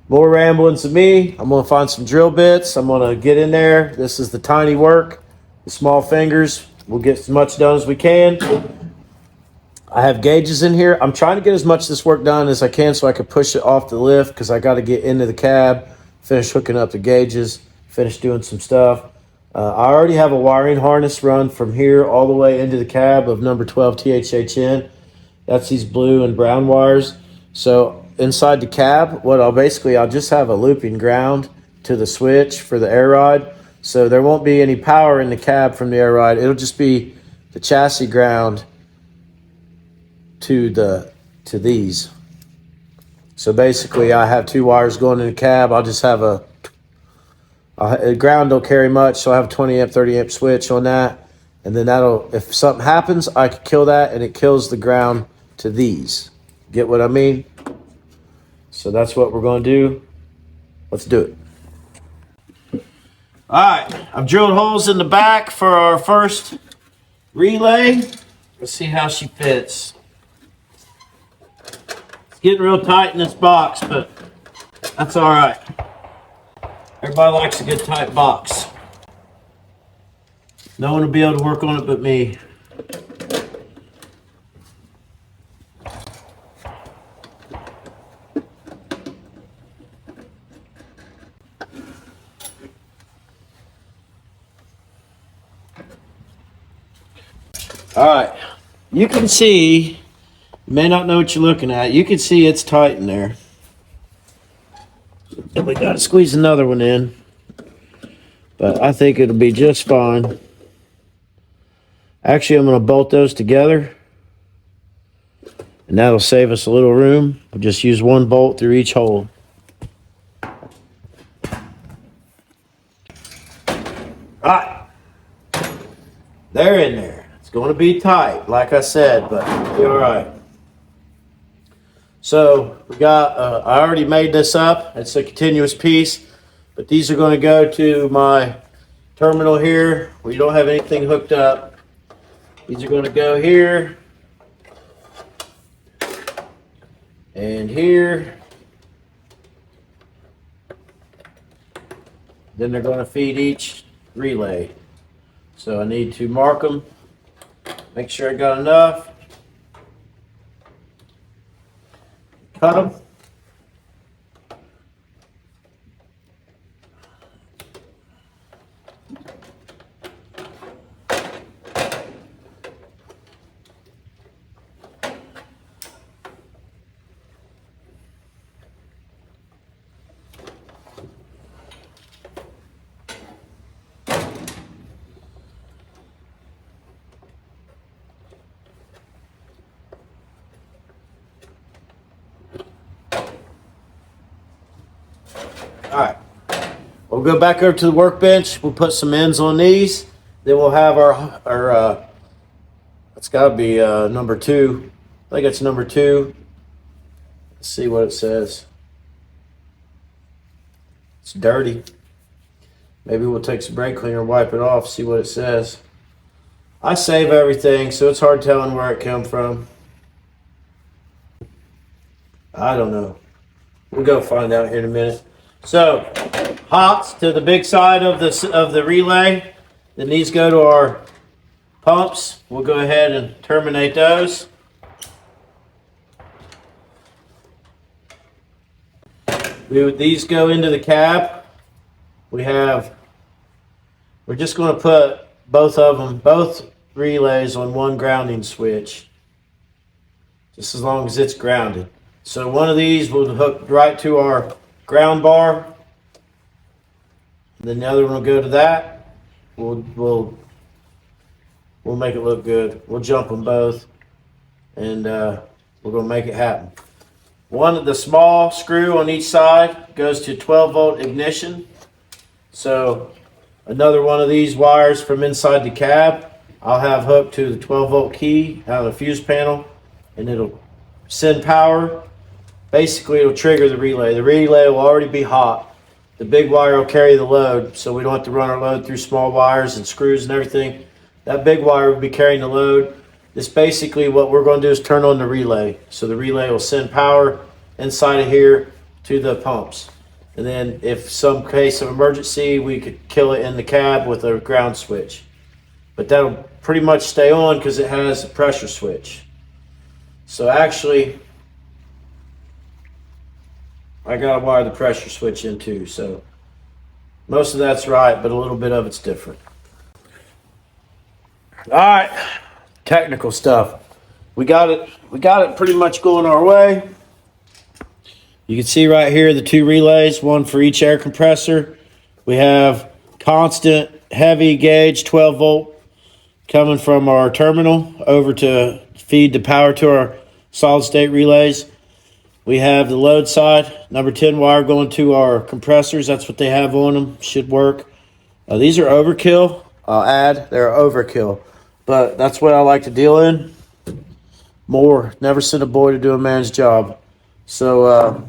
more ramblings of me. I'm going to find some drill bits. I'm going to get in there. This is the tiny work, the small fingers. We'll get as much done as we can. I have gauges in here. I'm trying to get as much of this work done as I can so I can push it off the lift, because I got to get into the cab, finish hooking up the gauges, finish doing some stuff. I already have a wiring harness run from here all the way into the cab of number 12 THHN. That's these blue and brown wires. So inside the cab, I'll just have a looping ground to the switch for the air ride. So there won't be any power in the cab from the air ride. It'll just be the chassis ground to these. So basically I have 2 wires going in the cab. I'll just have a ground don't carry much, so I have a 20 amp, 30 amp switch on that. And then if something happens, I could kill that, and it kills the ground to these. Get what I mean? So that's what we're going to do. Let's do it. All right, I've drilled holes in the back for our first relay. Let's see how she fits. It's getting real tight in this box, but that's all right. Everybody likes a good tight box. No one will be able to work on it but me. All right, you can see, you may not know what you're looking at. You can see it's tight in there. And we got to squeeze another one in. But I think it'll be just fine. Actually, I'm going to bolt those together. And that'll save us a little room. We'll just use 1 bolt through each hole. All right. They're in there. It's going to be tight, like I said, but it'll be all right. So we got, I already made this up. It's a continuous piece, but these are going to go to my terminal here where you don't have anything hooked up. These are going to go here. and here. Then they're going to feed each relay. So I need to mark them, make sure I got enough, cut them. All right, we'll go back over to the workbench. We'll put some ends on these. Then we'll have our it's got to be number 2. I think it's number 2. Let's see what it says. It's dirty. Maybe we'll take some brake cleaner and wipe it off, see what it says. I save everything, so it's hard telling where it came from. I don't know. We'll go find out here in a minute. So, hots to the big side of the relay. Then these go to our pumps. We'll go ahead and terminate those. These go into the cab. We're just going to put both relays on one grounding switch. Just as long as it's grounded. So one of these will hook right to our ground bar. Then the other one will go to that. We'll make it look good. We'll jump them both, and we're gonna make it happen. The small screw on each side goes to 12-volt ignition. So another one of these wires from inside the cab, I'll have hooked to the 12-volt key out of the fuse panel, and it'll send power. Basically, it'll trigger the relay. The relay will already be hot. The big wire will carry the load, so we don't have to run our load through small wires and screws and everything. That big wire will be carrying the load. This basically what we're going to do is turn on the relay. So the relay will send power inside of here to the pumps. And then if some case of emergency, we could kill it in the cab with a ground switch. But that'll pretty much stay on because it has a pressure switch. So actually, I got to wire the pressure switch in too. So most of that's right, but a little bit of it's different. All right, technical stuff. We got it pretty much going our way. You can see right here the 2 relays, one for each air compressor. We have constant heavy gauge 12-volt coming from our terminal over to feed the power to our solid state relays. We have the load side, number 10 wire going to our compressors. That's what they have on them. Should work. These are overkill. I'll add, they're overkill. But that's what I like to deal in. More. Never send a boy to do a man's job. So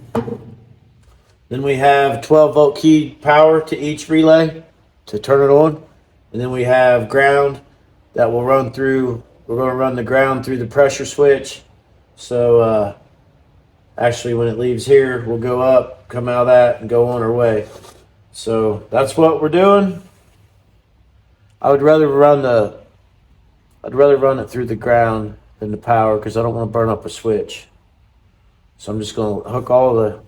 then we have 12-volt key power to each relay to turn it on. And then we have ground that will run through. We're going to run the ground through the pressure switch. So actually when it leaves here, we'll go up, come out of that, and go on our way. So that's what we're doing. I'd rather run it through the ground than the power because I don't want to burn up a switch. So I'm just going to hook all the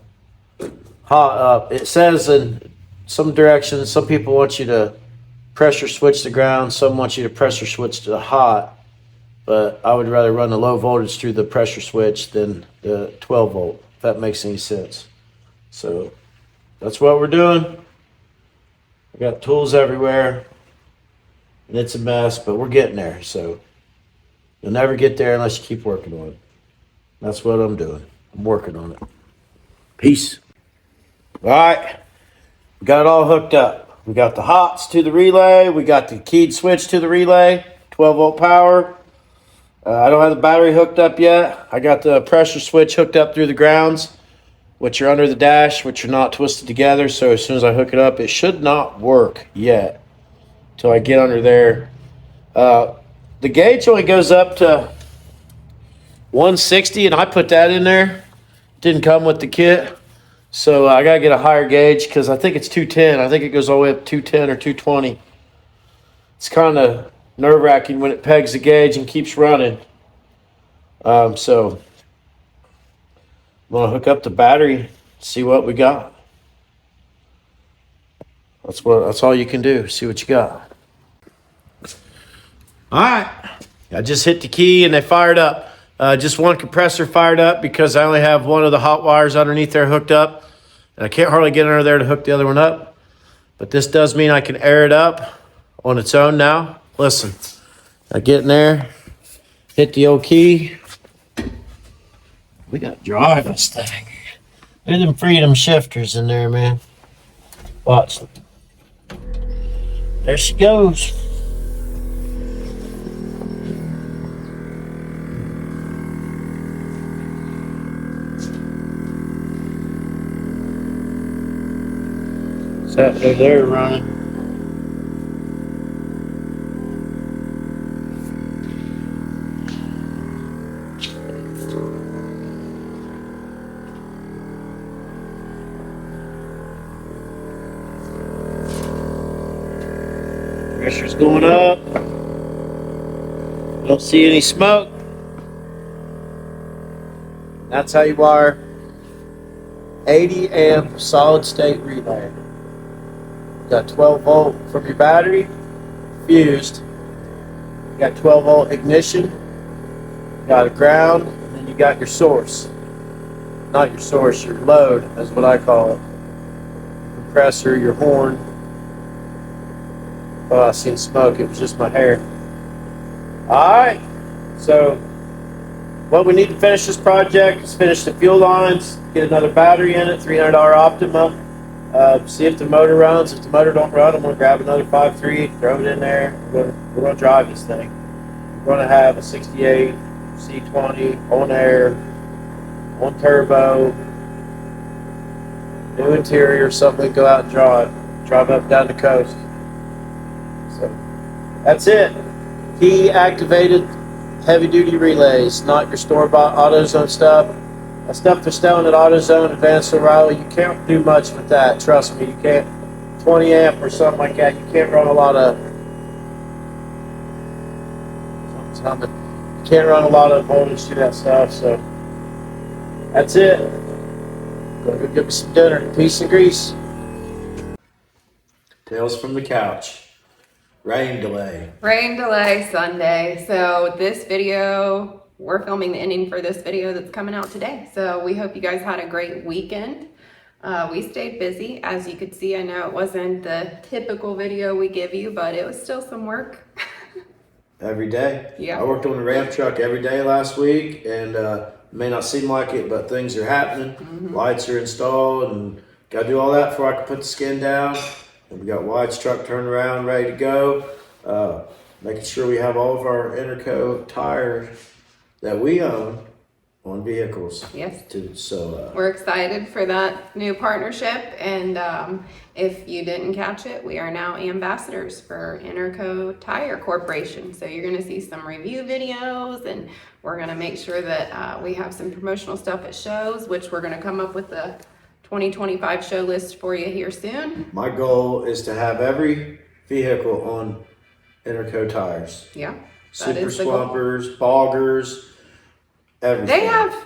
hot up. It says in some directions, some people want you to pressure switch the ground, some want you to pressure switch to the hot. But I would rather run the low voltage through the pressure switch than the 12 volt, if that makes any sense. So that's what we're doing. I got tools everywhere, and it's a mess, but we're getting there. So you'll never get there unless you keep working on it. That's what I'm doing. I'm working on it. Peace. All right, we got it all hooked up. We got the hots to the relay. We got the keyed switch to the relay, 12-volt power. I don't have the battery hooked up yet. I got the pressure switch hooked up through the grounds, which are under the dash, which are not twisted together. So as soon as I hook it up, it should not work yet until I get under there. The gauge only goes up to 160, and I put that in there. Didn't come with the kit. So I got to get a higher gauge because I think it's 210. I think it goes all the way up 210 or 220. It's kind of nerve-wracking when it pegs the gauge and keeps running. So I'm going to hook up the battery, see what we got. That's all you can do. See what you got. All right. I just hit the key and they fired up. Just one compressor fired up because I only have one of the hot wires underneath there hooked up. And I can't hardly get under there to hook the other one up. But this does mean I can air it up on its own now. Listen, I get in there, hit the old key. We got to drive this thing. Look at them freedom shifters in there, man. Watch. There she goes. That over there running. Pressure's going up. Don't see any smoke. That's how you wire 80 amp solid state relay. Got 12 volt from your battery, fused. You got 12 volt ignition. You got a ground, and then you got your source. Not your source, your load, is what I call it. Your compressor, your horn. Oh, I seen smoke. It was just my hair. All right. So, what we need to finish this project is finish the fuel lines, get another battery in it, $300 Optima. See if the motor runs. If the motor don't run, I'm going to grab another 5.3, throw it in there. We're going to drive this thing. We're going to have a 68 C20 on air, on turbo, new interior, something we can go out and drive up down the coast. So that's it. Key activated heavy duty relays, not your store-bought AutoZone stuff. The stuff they're selling at AutoZone, Advanced O'Reilly, you can't do much with that. Trust me, you can't. 20 amp or something like that, you can't run a lot of. You can't run a lot of voltage through that stuff. So that's it. Gonna go get me some dinner. Peace and grease. Tales from the couch. Rain delay. Rain delay Sunday. So this video, we're filming the ending for this video that's coming out today. So we hope you guys had a great weekend. We stayed busy. As you could see, I know it wasn't the typical video we give you, but it was still some work. Every day. Yeah. I worked on the ramp truck every day last week, and it may not seem like it, but things are happening. Mm-hmm. Lights are installed, and got to do all that before I can put the skin down. And we got Wyatt's truck turned around, ready to go. Making sure we have all of our Interco tires that we own on vehicles. Yes. So we're excited for that new partnership, and if you didn't catch it, we are now ambassadors for Interco Tire Corporation. So you're going to see some review videos, and we're going to make sure that we have some promotional stuff at shows, which we're going to come up with the 2025 show list for you here soon. My goal is to have every vehicle on Interco tires. Yeah. Super swampers, boggers, everything. They have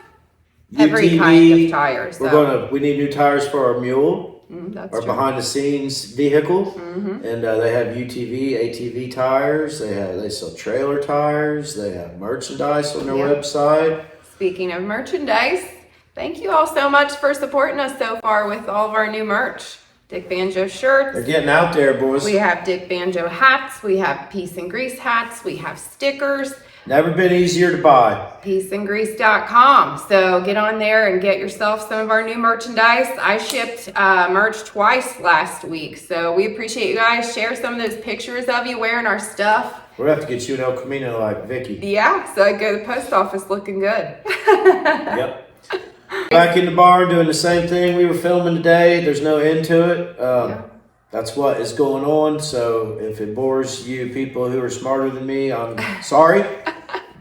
every UTV, kind of tires. We need new tires for our mule, that's our true. behind the scenes vehicle. Mm-hmm. And they have UTV, ATV tires. They sell trailer tires. They have merchandise on their website. Speaking of merchandise, thank you all so much for supporting us so far with all of our new merch. Dick Banjo shirts. They're getting out there, boys. We have Dick Banjo hats. We have piece.n.grease hats. We have stickers. Never been easier to buy. piece.n.grease.com. So get on there and get yourself some of our new merchandise. I shipped merch twice last week. So we appreciate you guys. Share some of those pictures of you wearing our stuff. We'll have to get you an El Camino like Vicky. Yeah, so I go to the post office looking good. Yep. Back in the barn doing the same thing we were filming today. There's no end to it. That's what is going on. So if it bores you people who are smarter than me, I'm sorry.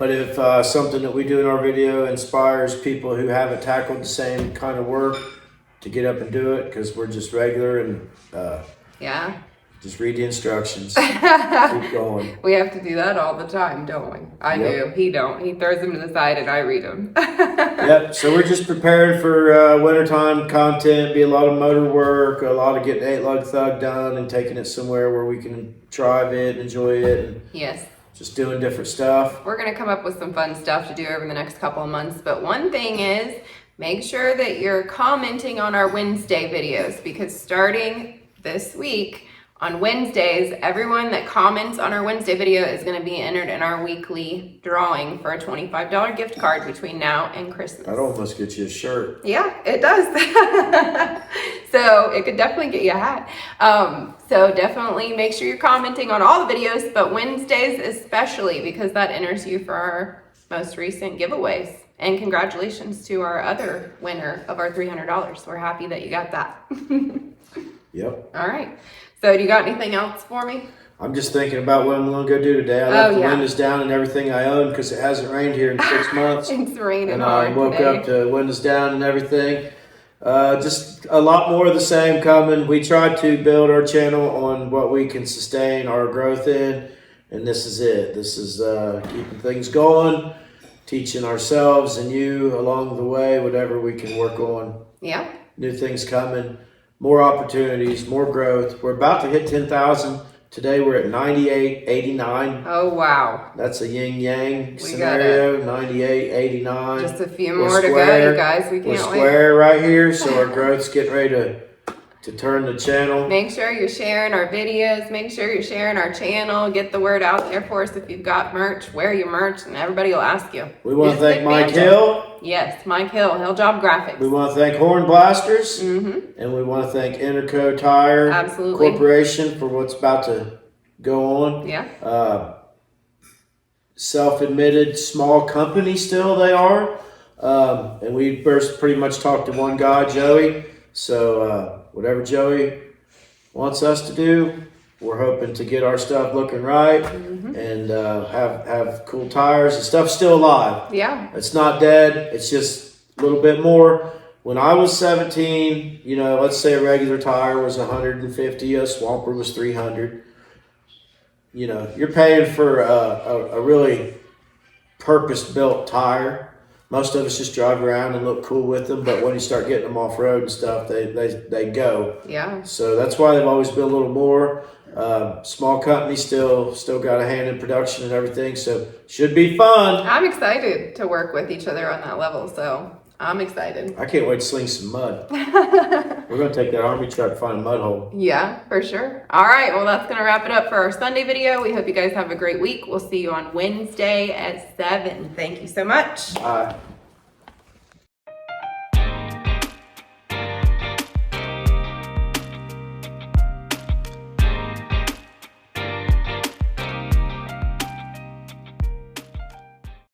But if something that we do in our video inspires people who haven't tackled the same kind of work to get up and do it, because we're just regular and Yeah. just read the instructions. Keep going. We have to do that all the time, don't we? I do. He don't. He throws them to the side and I read them. Yep. So we're just prepared for wintertime content. Be a lot of motor work, a lot of getting 8-lug thug done and taking it somewhere where we can drive it, enjoy it, and Yes. just doing different stuff. We're going to come up with some fun stuff to do over the next couple of months. But one thing is, make sure that you're commenting on our Wednesday videos, because starting this week, on Wednesdays, everyone that comments on our Wednesday video is going to be entered in our weekly drawing for a $25 gift card between now and Christmas. I'd almost get you a shirt. Yeah, it does. So it could definitely get you a hat. So definitely make sure you're commenting on all the videos, but Wednesdays especially, because that enters you for our most recent giveaways. And congratulations to our other winner of our $300. We're happy that you got that. Yep. All right. So do you got anything else for me? I'm just thinking about what I'm going to go do today. I left the windows down and everything I own because it hasn't rained here in 6 months. It's raining and hard I woke today. up to windows down and everything. Just a lot more of the same coming. We try to build our channel on what we can sustain our growth in, and this is it. This is keeping things going, teaching ourselves and you along the way, whatever we can work on. Yeah. New things coming, more opportunities, more growth. We're about to hit 10,000. Today we're at 98.89. Oh, wow. That's a yin-yang scenario, 98.89. Just a few more to go, you guys. We We're can't wait. square right here, so our growth's getting ready to turn the channel. Make sure you're sharing our videos. Make sure you're sharing our channel. Get the word out there for us. If you've got merch, wear your merch, and everybody will ask you. We want to Just thank Mike advance it. Hill. Yes, Mike Hill, Hill Job Graphics. We want to thank Horn Blasters. Mm-hmm. And we want to thank Interco Tire Absolutely. Corporation for what's about to go on. Yeah. Self-admitted small company still they are. And we first pretty much talked to one guy, Joey. So whatever Joey wants us to do, we're hoping to get our stuff looking right and have cool tires. The stuff's still alive. Yeah. It's not dead. It's just a little bit more. When I was 17, you know, let's say a regular tire was 150, a Swamper was 300. You know, you're paying for a really purpose-built tire. Most of us just drive around and look cool with them, but when you start getting them off-road and stuff, they go. Yeah. So that's why they've always been a little more. Small company still got a hand in production and everything, so should be fun. I'm excited to work with each other on that level, so I'm excited. I can't wait to sling some mud. We're going to take that army truck and find a mud hole. Yeah, for sure. All right, well, that's going to wrap it up for our Sunday video. We hope you guys have a great week. We'll see you on Wednesday at 7. Thank you so much. Bye.